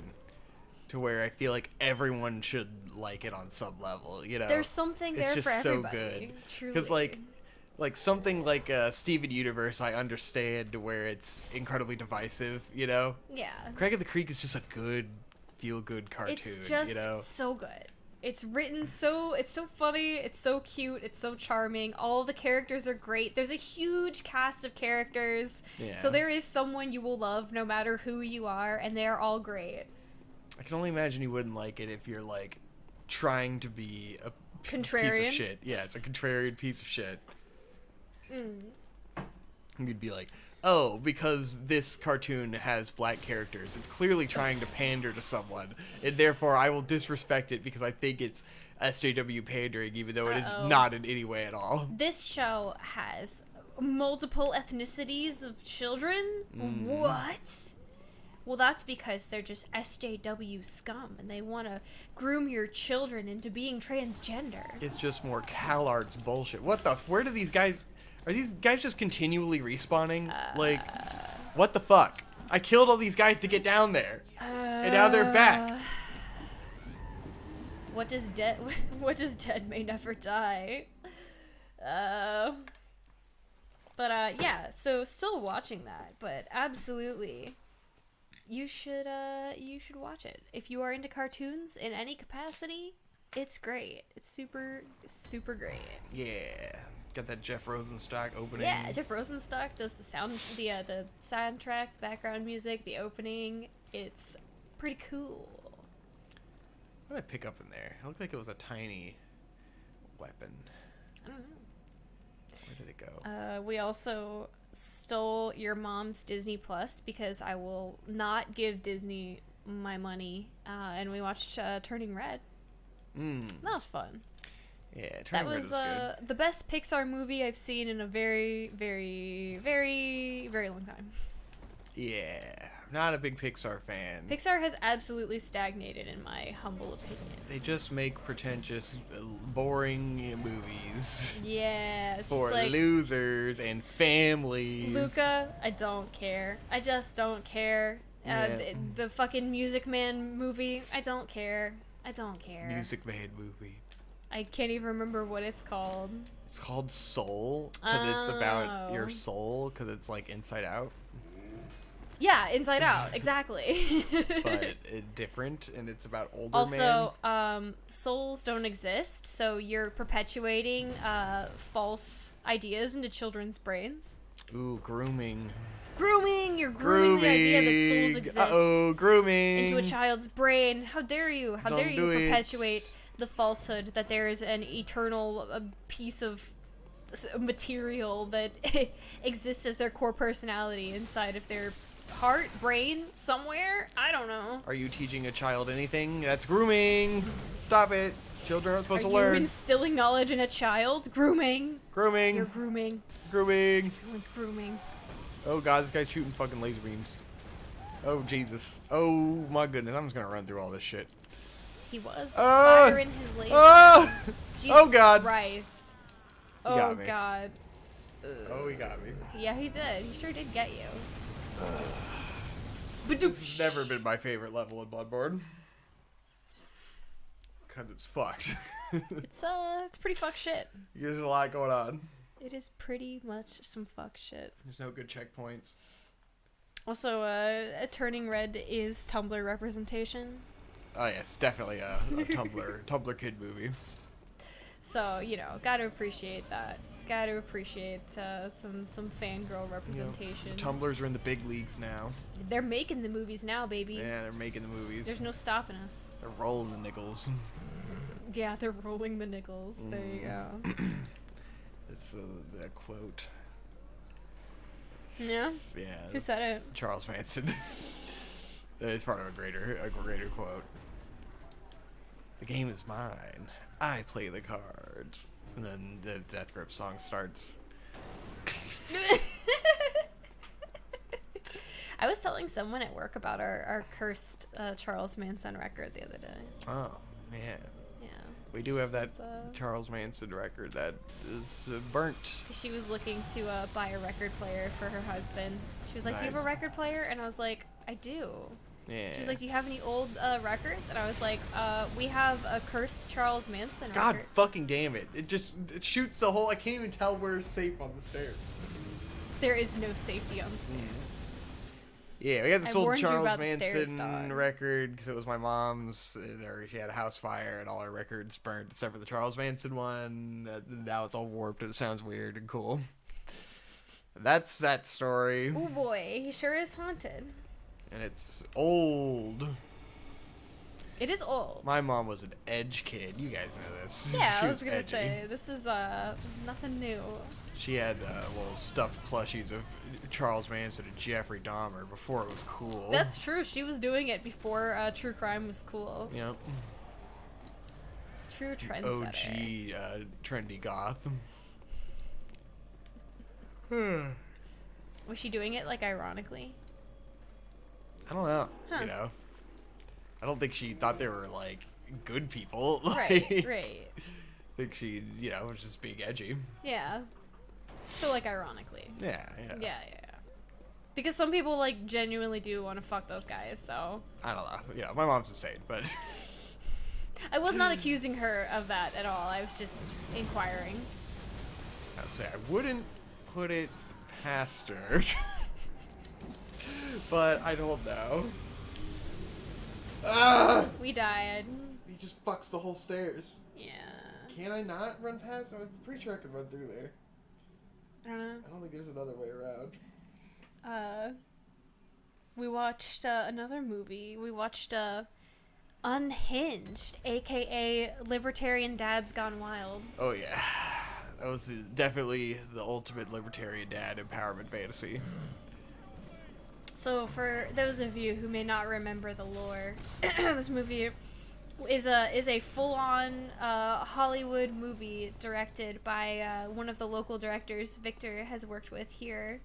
[SPEAKER 2] to where I feel like everyone should like it on some level, you know?
[SPEAKER 3] There's something
[SPEAKER 2] It's
[SPEAKER 3] there
[SPEAKER 2] just
[SPEAKER 3] for
[SPEAKER 2] so
[SPEAKER 3] everybody.
[SPEAKER 2] good.
[SPEAKER 3] Truly.
[SPEAKER 2] Because like something like Steven Universe, I understand where it's incredibly divisive, you know?
[SPEAKER 3] Yeah.
[SPEAKER 2] Craig of the Creek is just a good, feel-good cartoon,
[SPEAKER 3] It's just
[SPEAKER 2] you know?
[SPEAKER 3] so good. It's written it's so funny, it's so cute, it's so charming. All the characters are great. There's a huge cast of characters.
[SPEAKER 2] Yeah.
[SPEAKER 3] So there is someone you will love no matter who you are, and they're all great.
[SPEAKER 2] I can only imagine you wouldn't like it if you're like trying to be a piece
[SPEAKER 3] Contrarian?
[SPEAKER 2] of shit. Yeah, it's a contrarian piece of shit. You'd be like, oh, because this cartoon has black characters, it's clearly trying to pander to someone, and therefore I will disrespect it because I think it's SJW pandering, even though it is not in any way at all.
[SPEAKER 3] This show has multiple ethnicities of children? What? Well, that's because they're just SJW scum, and they want to groom your children into being transgender.
[SPEAKER 2] It's just more CalArts bullshit. What the? Where do these guys? Are these guys just continually respawning? Like, what the fuck? I killed all these guys to get down there, and now they're back.
[SPEAKER 3] What is dead may never die. But yeah, so still watching that, but absolutely, you should watch it. If you are into cartoons in any capacity, it's great. It's super, super great.
[SPEAKER 2] Yeah, got that Jeff Rosenstock opening.
[SPEAKER 3] Yeah, Jeff Rosenstock does the soundtrack, background music, the opening. It's pretty cool.
[SPEAKER 2] What did I pick up in there? It looked like it was a tiny weapon.
[SPEAKER 3] I don't know.
[SPEAKER 2] Where did it go?
[SPEAKER 3] We also stole your mom's Disney Plus because I will not give Disney my money. And we watched Turning Red. That was fun.
[SPEAKER 2] Yeah, Turning Red was good.
[SPEAKER 3] The best Pixar movie I've seen in a very, very, very, very long time.
[SPEAKER 2] Yeah, I'm not a big Pixar fan.
[SPEAKER 3] Pixar has absolutely stagnated, in my humble opinion.
[SPEAKER 2] They just make pretentious, boring movies
[SPEAKER 3] Yeah, it's
[SPEAKER 2] for
[SPEAKER 3] just like,
[SPEAKER 2] losers and families.
[SPEAKER 3] Luca, I don't care. I just don't care.
[SPEAKER 2] Yeah.
[SPEAKER 3] The fucking Music Man movie, I don't care. I don't care.
[SPEAKER 2] Music Man movie.
[SPEAKER 3] I can't even remember what it's called.
[SPEAKER 2] It's called Soul because it's about your soul because it's like Inside Out.
[SPEAKER 3] Yeah, Inside Out, exactly.
[SPEAKER 2] But different, and it's about older
[SPEAKER 3] also, souls don't exist, so you're perpetuating false ideas into children's brains.
[SPEAKER 2] Ooh, grooming.
[SPEAKER 3] Grooming! You're grooming the idea that souls exist
[SPEAKER 2] Uh-oh, grooming.
[SPEAKER 3] into a child's brain. How dare you? How
[SPEAKER 2] Don't
[SPEAKER 3] dare you
[SPEAKER 2] do it.
[SPEAKER 3] perpetuate the falsehood that there is an eternal piece of material that exists as their core personality inside of their heart, brain, somewhere? I don't know.
[SPEAKER 2] Are you teaching a child anything? That's grooming. Stop it. Children aren't supposed to
[SPEAKER 3] Are
[SPEAKER 2] learn.
[SPEAKER 3] you instilling knowledge in a child? Grooming.
[SPEAKER 2] Grooming.
[SPEAKER 3] You're grooming.
[SPEAKER 2] Grooming.
[SPEAKER 3] Everyone's grooming.
[SPEAKER 2] Oh god, this guy's shooting fucking laser beams. Oh Jesus. Oh my goodness, I'm just gonna run through all this shit.
[SPEAKER 3] He was firing his laser. Jesus
[SPEAKER 2] oh god.
[SPEAKER 3] Christ.
[SPEAKER 2] He
[SPEAKER 3] Oh
[SPEAKER 2] got me.
[SPEAKER 3] god.
[SPEAKER 2] Oh, he got me.
[SPEAKER 3] Yeah, he did. He sure did get you.
[SPEAKER 2] This has never been my favorite level in Bloodborne. Cause it's fucked.
[SPEAKER 3] It's pretty fuck shit.
[SPEAKER 2] There's a lot going on.
[SPEAKER 3] It is pretty much some fuck shit.
[SPEAKER 2] There's no good checkpoints.
[SPEAKER 3] Also, Turning Red is Tumblr representation.
[SPEAKER 2] Oh yes, definitely a Tumblr kid movie.
[SPEAKER 3] So, you know, gotta appreciate that. Gotta appreciate some fangirl representation.
[SPEAKER 2] Tumblrs are in the big leagues now.
[SPEAKER 3] They're making the movies now, baby.
[SPEAKER 2] Yeah, they're making the movies.
[SPEAKER 3] There's no stopping us.
[SPEAKER 2] They're rolling the nickels.
[SPEAKER 3] Yeah, they're rolling the nickels. There you go.
[SPEAKER 2] It's the quote.
[SPEAKER 3] Yeah?
[SPEAKER 2] Yeah.
[SPEAKER 3] Who said it?
[SPEAKER 2] Charles Manson. It's part of a greater quote. The game is mine. I play the cards. And then the Death Grip song starts.
[SPEAKER 3] I was telling someone at work about our cursed Charles Manson record the other day.
[SPEAKER 2] Oh, man.
[SPEAKER 3] Yeah.
[SPEAKER 2] We do have that
[SPEAKER 3] It's,
[SPEAKER 2] Charles Manson record that is burnt.
[SPEAKER 3] She was looking to buy a record player for her husband. She was like, "Do you have
[SPEAKER 2] Nice.
[SPEAKER 3] a record player?" And I was like, "I do."
[SPEAKER 2] Yeah.
[SPEAKER 3] She was like, "Do you have any old records?" And I was like, "We have a cursed Charles Manson
[SPEAKER 2] God
[SPEAKER 3] record."
[SPEAKER 2] fucking damn it. It shoots the whole, I can't even tell where it's safe on the stairs.
[SPEAKER 3] There is no safety on the stairs.
[SPEAKER 2] Yeah, we got
[SPEAKER 3] I
[SPEAKER 2] this old
[SPEAKER 3] warned you
[SPEAKER 2] Charles
[SPEAKER 3] about the stairs,
[SPEAKER 2] Manson
[SPEAKER 3] dog.
[SPEAKER 2] record because it was my mom's. She had a house fire and all her records burned except for the Charles Manson one. Now it's all warped and it sounds weird and cool. That's that story.
[SPEAKER 3] Oh boy, he sure is haunted.
[SPEAKER 2] And it's old.
[SPEAKER 3] It is old.
[SPEAKER 2] My mom was an edge kid. You guys know this.
[SPEAKER 3] Yeah,
[SPEAKER 2] She
[SPEAKER 3] I was gonna
[SPEAKER 2] edgy.
[SPEAKER 3] say this is nothing new.
[SPEAKER 2] She had little stuffed plushies of Charles Manson and Jeffrey Dahmer before it was cool.
[SPEAKER 3] That's true. She was doing it before true crime was cool.
[SPEAKER 2] Yep.
[SPEAKER 3] True trendsetter.
[SPEAKER 2] OG trendy goth.
[SPEAKER 3] Was she doing it like ironically?
[SPEAKER 2] I don't know.
[SPEAKER 3] Huh.
[SPEAKER 2] You know, I don't think she thought they were like good people.
[SPEAKER 3] Right,
[SPEAKER 2] Like,
[SPEAKER 3] right.
[SPEAKER 2] I think she, was just being edgy.
[SPEAKER 3] Yeah. So like ironically.
[SPEAKER 2] Yeah.
[SPEAKER 3] Yeah. Because some people like genuinely do want to fuck those guys, so.
[SPEAKER 2] I don't know. Yeah, my mom's insane, but
[SPEAKER 3] I was not accusing her of that at all. I was just inquiring.
[SPEAKER 2] I'd say I wouldn't put it past her. But I don't know.
[SPEAKER 3] We died.
[SPEAKER 2] He just fucks the whole stairs.
[SPEAKER 3] Yeah.
[SPEAKER 2] Can I not run past? I'm pretty sure I could run through there.
[SPEAKER 3] I don't know.
[SPEAKER 2] I don't think there's another way around.
[SPEAKER 3] We watched another movie. We watched Unhinged, aka Libertarian Dads Gone Wild.
[SPEAKER 2] Oh yeah, that was definitely the ultimate libertarian dad empowerment fantasy.
[SPEAKER 3] So for those of you who may not remember the lore, this movie is a full-on Hollywood movie directed by one of the local directors Victor has worked with here.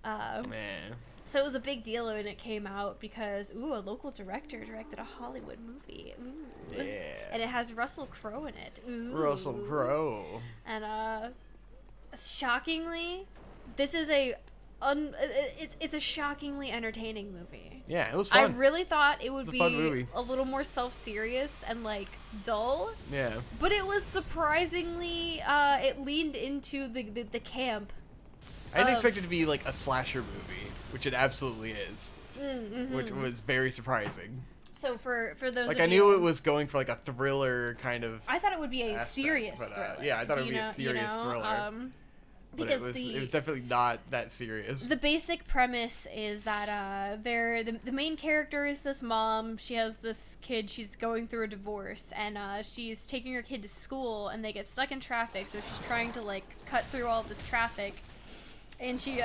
[SPEAKER 2] Man.
[SPEAKER 3] So it was a big deal when it came out because, a local director directed a Hollywood movie. Ooh.
[SPEAKER 2] Yeah.
[SPEAKER 3] And it has Russell Crowe in it. Ooh.
[SPEAKER 2] Russell Crowe.
[SPEAKER 3] And, shockingly, this is it's a shockingly entertaining movie.
[SPEAKER 2] Yeah, it was
[SPEAKER 3] I
[SPEAKER 2] fun.
[SPEAKER 3] really thought it would
[SPEAKER 2] It's a fun
[SPEAKER 3] be
[SPEAKER 2] movie.
[SPEAKER 3] a little more self-serious and like dull.
[SPEAKER 2] Yeah.
[SPEAKER 3] But it was surprisingly, it leaned into the camp.
[SPEAKER 2] I didn't expect it to be like a slasher movie, which it absolutely is.
[SPEAKER 3] Mm-hmm.
[SPEAKER 2] Which was very surprising.
[SPEAKER 3] So for those
[SPEAKER 2] Like,
[SPEAKER 3] of
[SPEAKER 2] I knew
[SPEAKER 3] you,
[SPEAKER 2] it was going for like a thriller kind of.
[SPEAKER 3] I thought it would be a
[SPEAKER 2] aspect,
[SPEAKER 3] serious
[SPEAKER 2] but,
[SPEAKER 3] thriller.
[SPEAKER 2] yeah, I thought it
[SPEAKER 3] Do
[SPEAKER 2] would be a serious thriller. But
[SPEAKER 3] Because
[SPEAKER 2] it was definitely not that serious.
[SPEAKER 3] the basic premise is that the main character is this mom. She has this kid. She's going through a divorce, and she's taking her kid to school, and they get stuck in traffic. So she's trying to like cut through all this traffic, and she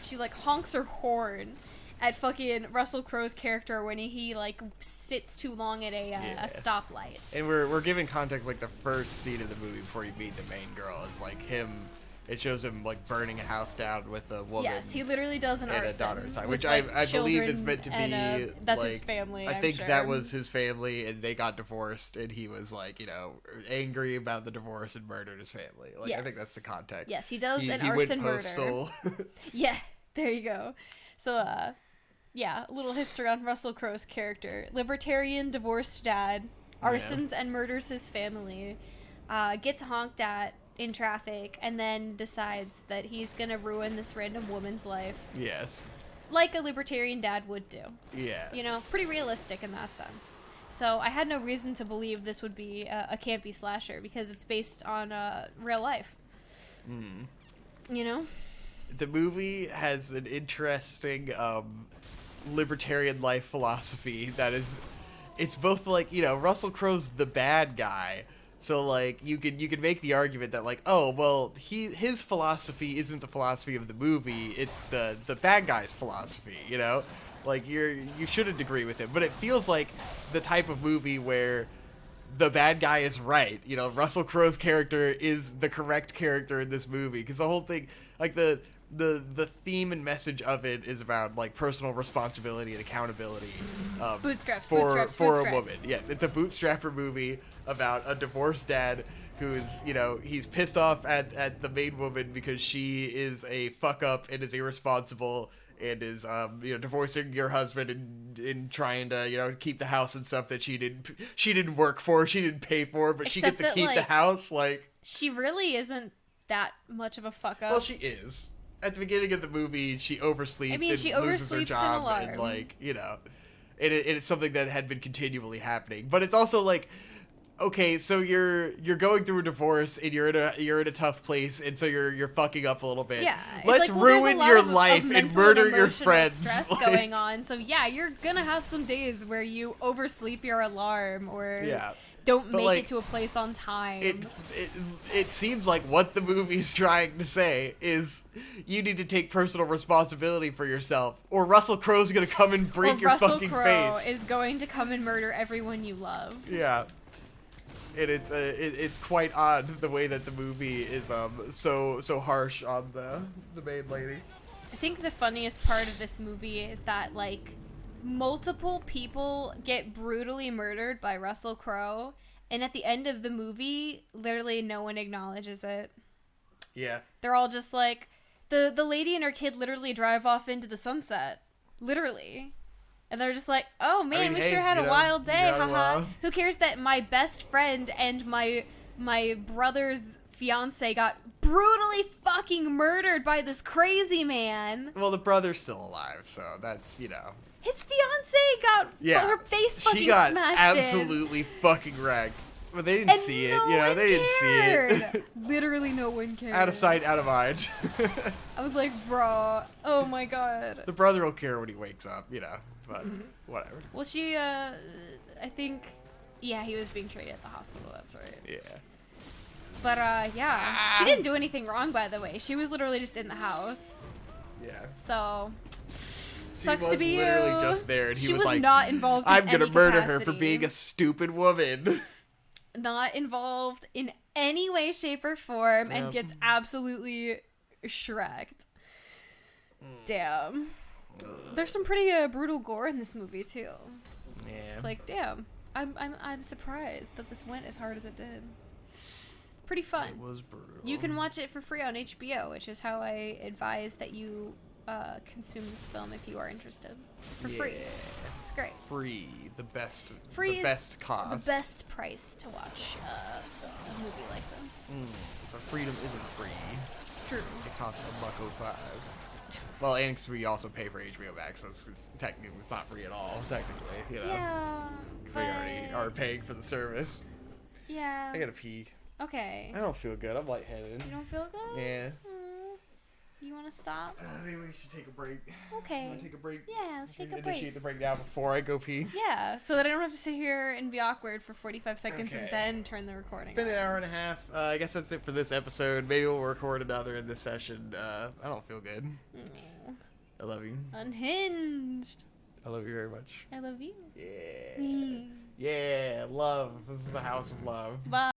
[SPEAKER 3] she like honks her horn at fucking Russell Crowe's character when he like sits too long at a stoplight.
[SPEAKER 2] And we're giving context, like the first scene of the movie before you meet the main girl is like him. It shows him like burning a house down with a woman.
[SPEAKER 3] Yes, he literally does an
[SPEAKER 2] and
[SPEAKER 3] arson.
[SPEAKER 2] a daughter inside,
[SPEAKER 3] with,
[SPEAKER 2] which
[SPEAKER 3] like,
[SPEAKER 2] I believe is
[SPEAKER 3] children
[SPEAKER 2] meant to be
[SPEAKER 3] and, that's
[SPEAKER 2] like,
[SPEAKER 3] his family.
[SPEAKER 2] I
[SPEAKER 3] I'm
[SPEAKER 2] think
[SPEAKER 3] sure.
[SPEAKER 2] that was his family, and they got divorced, and he was like, angry about the divorce and murdered his family. Like, I think that's the context.
[SPEAKER 3] Yes, he does an
[SPEAKER 2] he
[SPEAKER 3] arson
[SPEAKER 2] went
[SPEAKER 3] murder.
[SPEAKER 2] postal.
[SPEAKER 3] Yeah, there you go. So, yeah, a little history on Russell Crowe's character. Libertarian, divorced dad, arsons and murders his family, gets honked at in traffic, and then decides that he's gonna ruin this random woman's life.
[SPEAKER 2] Yes.
[SPEAKER 3] Like a libertarian dad would do.
[SPEAKER 2] Yes.
[SPEAKER 3] Pretty realistic in that sense. So I had no reason to believe this would be a campy slasher, because it's based on real life.
[SPEAKER 2] The movie has an interesting libertarian life philosophy that is, it's both like, Russell Crowe's the bad guy. So like you could make the argument that like, oh well, his philosophy isn't the philosophy of the movie, it's the bad guy's philosophy, Like you shouldn't agree with him, but it feels like the type of movie where the bad guy is right. Russell Crowe's character is the correct character in this movie, because the whole thing, like the theme and message of it is about like personal responsibility and accountability.
[SPEAKER 3] Bootstraps
[SPEAKER 2] for a
[SPEAKER 3] bootstraps.
[SPEAKER 2] woman. Yes, it's a bootstrapper movie about a divorced dad who's, he's pissed off at the main woman because she is a fuck up and is irresponsible and is divorcing your husband and trying to keep the house and stuff that she didn't work for, she didn't pay for, but she gets to keep the house. Like,
[SPEAKER 3] she really isn't that much of a fuck up.
[SPEAKER 2] Well, she is. At the beginning of the movie, she oversleeps and
[SPEAKER 3] she
[SPEAKER 2] loses her
[SPEAKER 3] oversleeps
[SPEAKER 2] job,
[SPEAKER 3] an alarm.
[SPEAKER 2] and like, it's something that had been continually happening. But it's also like, okay, so you're going through a divorce and you're in a tough place, and so you're fucking up a little bit.
[SPEAKER 3] Yeah,
[SPEAKER 2] let's ruin your life and murder your friends.
[SPEAKER 3] Stress going on. So yeah, you're gonna have some days where you oversleep your alarm or don't make it to a place on time.
[SPEAKER 2] It seems like what the movie's trying to say is you need to take personal responsibility for yourself, or Russell Crowe's gonna come and break your fucking face.
[SPEAKER 3] Russell Crowe is going to come and murder everyone you love.
[SPEAKER 2] Yeah. And it's quite odd the way that the movie is so harsh on the main lady.
[SPEAKER 3] I think the funniest part of this movie is that like multiple people get brutally murdered by Russell Crowe, and at the end of the movie, literally no one acknowledges it.
[SPEAKER 2] Yeah.
[SPEAKER 3] They're all just like, the lady and her kid literally drive off into the sunset. Literally. And they're just like, oh man, we sure had a wild day, haha. Who cares that my best friend and my brother's fiance got brutally fucking murdered by this crazy man?
[SPEAKER 2] Well, the brother's still alive, so that's,
[SPEAKER 3] His fiance got her face fucking
[SPEAKER 2] she got
[SPEAKER 3] smashed
[SPEAKER 2] absolutely fucking wrecked. But they didn't see it. They didn't see it.
[SPEAKER 3] Literally no one cared.
[SPEAKER 2] Out of sight, out of mind.
[SPEAKER 3] I was like, bro, oh my god.
[SPEAKER 2] The brother will care when he wakes up, but whatever.
[SPEAKER 3] Well, she, I think, he was being treated at the hospital, that's right.
[SPEAKER 2] Yeah.
[SPEAKER 3] But, she didn't do anything wrong, by the way. She was literally just in the house.
[SPEAKER 2] Yeah.
[SPEAKER 3] So,
[SPEAKER 2] She
[SPEAKER 3] sucks
[SPEAKER 2] was
[SPEAKER 3] to be
[SPEAKER 2] literally
[SPEAKER 3] you.
[SPEAKER 2] just there, and he
[SPEAKER 3] she
[SPEAKER 2] was like,
[SPEAKER 3] not involved in
[SPEAKER 2] I'm gonna
[SPEAKER 3] any
[SPEAKER 2] murder
[SPEAKER 3] capacity.
[SPEAKER 2] her for being a stupid woman.
[SPEAKER 3] Not involved in any way, shape, or form, and gets absolutely shreked. Damn. There's some pretty brutal gore in this movie too.
[SPEAKER 2] Yeah.
[SPEAKER 3] It's like, damn. I'm surprised that this went as hard as it did. Pretty fun.
[SPEAKER 2] It was brutal.
[SPEAKER 3] You can watch it for free on HBO, which is how I advise that you consume this film if you are interested for free. It's great.
[SPEAKER 2] Free, the best.
[SPEAKER 3] Free
[SPEAKER 2] the
[SPEAKER 3] is
[SPEAKER 2] best cost.
[SPEAKER 3] The best price to watch a movie like this.
[SPEAKER 2] But freedom isn't free.
[SPEAKER 3] It's true.
[SPEAKER 2] It costs $1.05. Well, and 'cause we also pay for HBO Max, so it's technically it's not free at all. Technically, you know.
[SPEAKER 3] Yeah.
[SPEAKER 2] Because we already are paying for the service.
[SPEAKER 3] Yeah.
[SPEAKER 2] I gotta pee.
[SPEAKER 3] Okay.
[SPEAKER 2] I don't feel good. I'm lightheaded.
[SPEAKER 3] You don't feel good?
[SPEAKER 2] Yeah.
[SPEAKER 3] You want to stop?
[SPEAKER 2] Maybe we should take a break.
[SPEAKER 3] Okay.
[SPEAKER 2] Want to take a break?
[SPEAKER 3] Yeah, let's take a break.
[SPEAKER 2] Initiate the break now before I go pee.
[SPEAKER 3] Yeah, so that I don't have to sit here and be awkward for 45 seconds
[SPEAKER 2] Okay.
[SPEAKER 3] and then turn the recording
[SPEAKER 2] It's been
[SPEAKER 3] on.
[SPEAKER 2] an hour and a half. I guess that's it for this episode. Maybe we'll record another in this session. I don't feel good.
[SPEAKER 3] Aw.
[SPEAKER 2] I love you.
[SPEAKER 3] Unhinged.
[SPEAKER 2] I love you very much.
[SPEAKER 3] I love you.
[SPEAKER 2] Yeah. Yeah, love. This is the house of love.
[SPEAKER 3] Bye.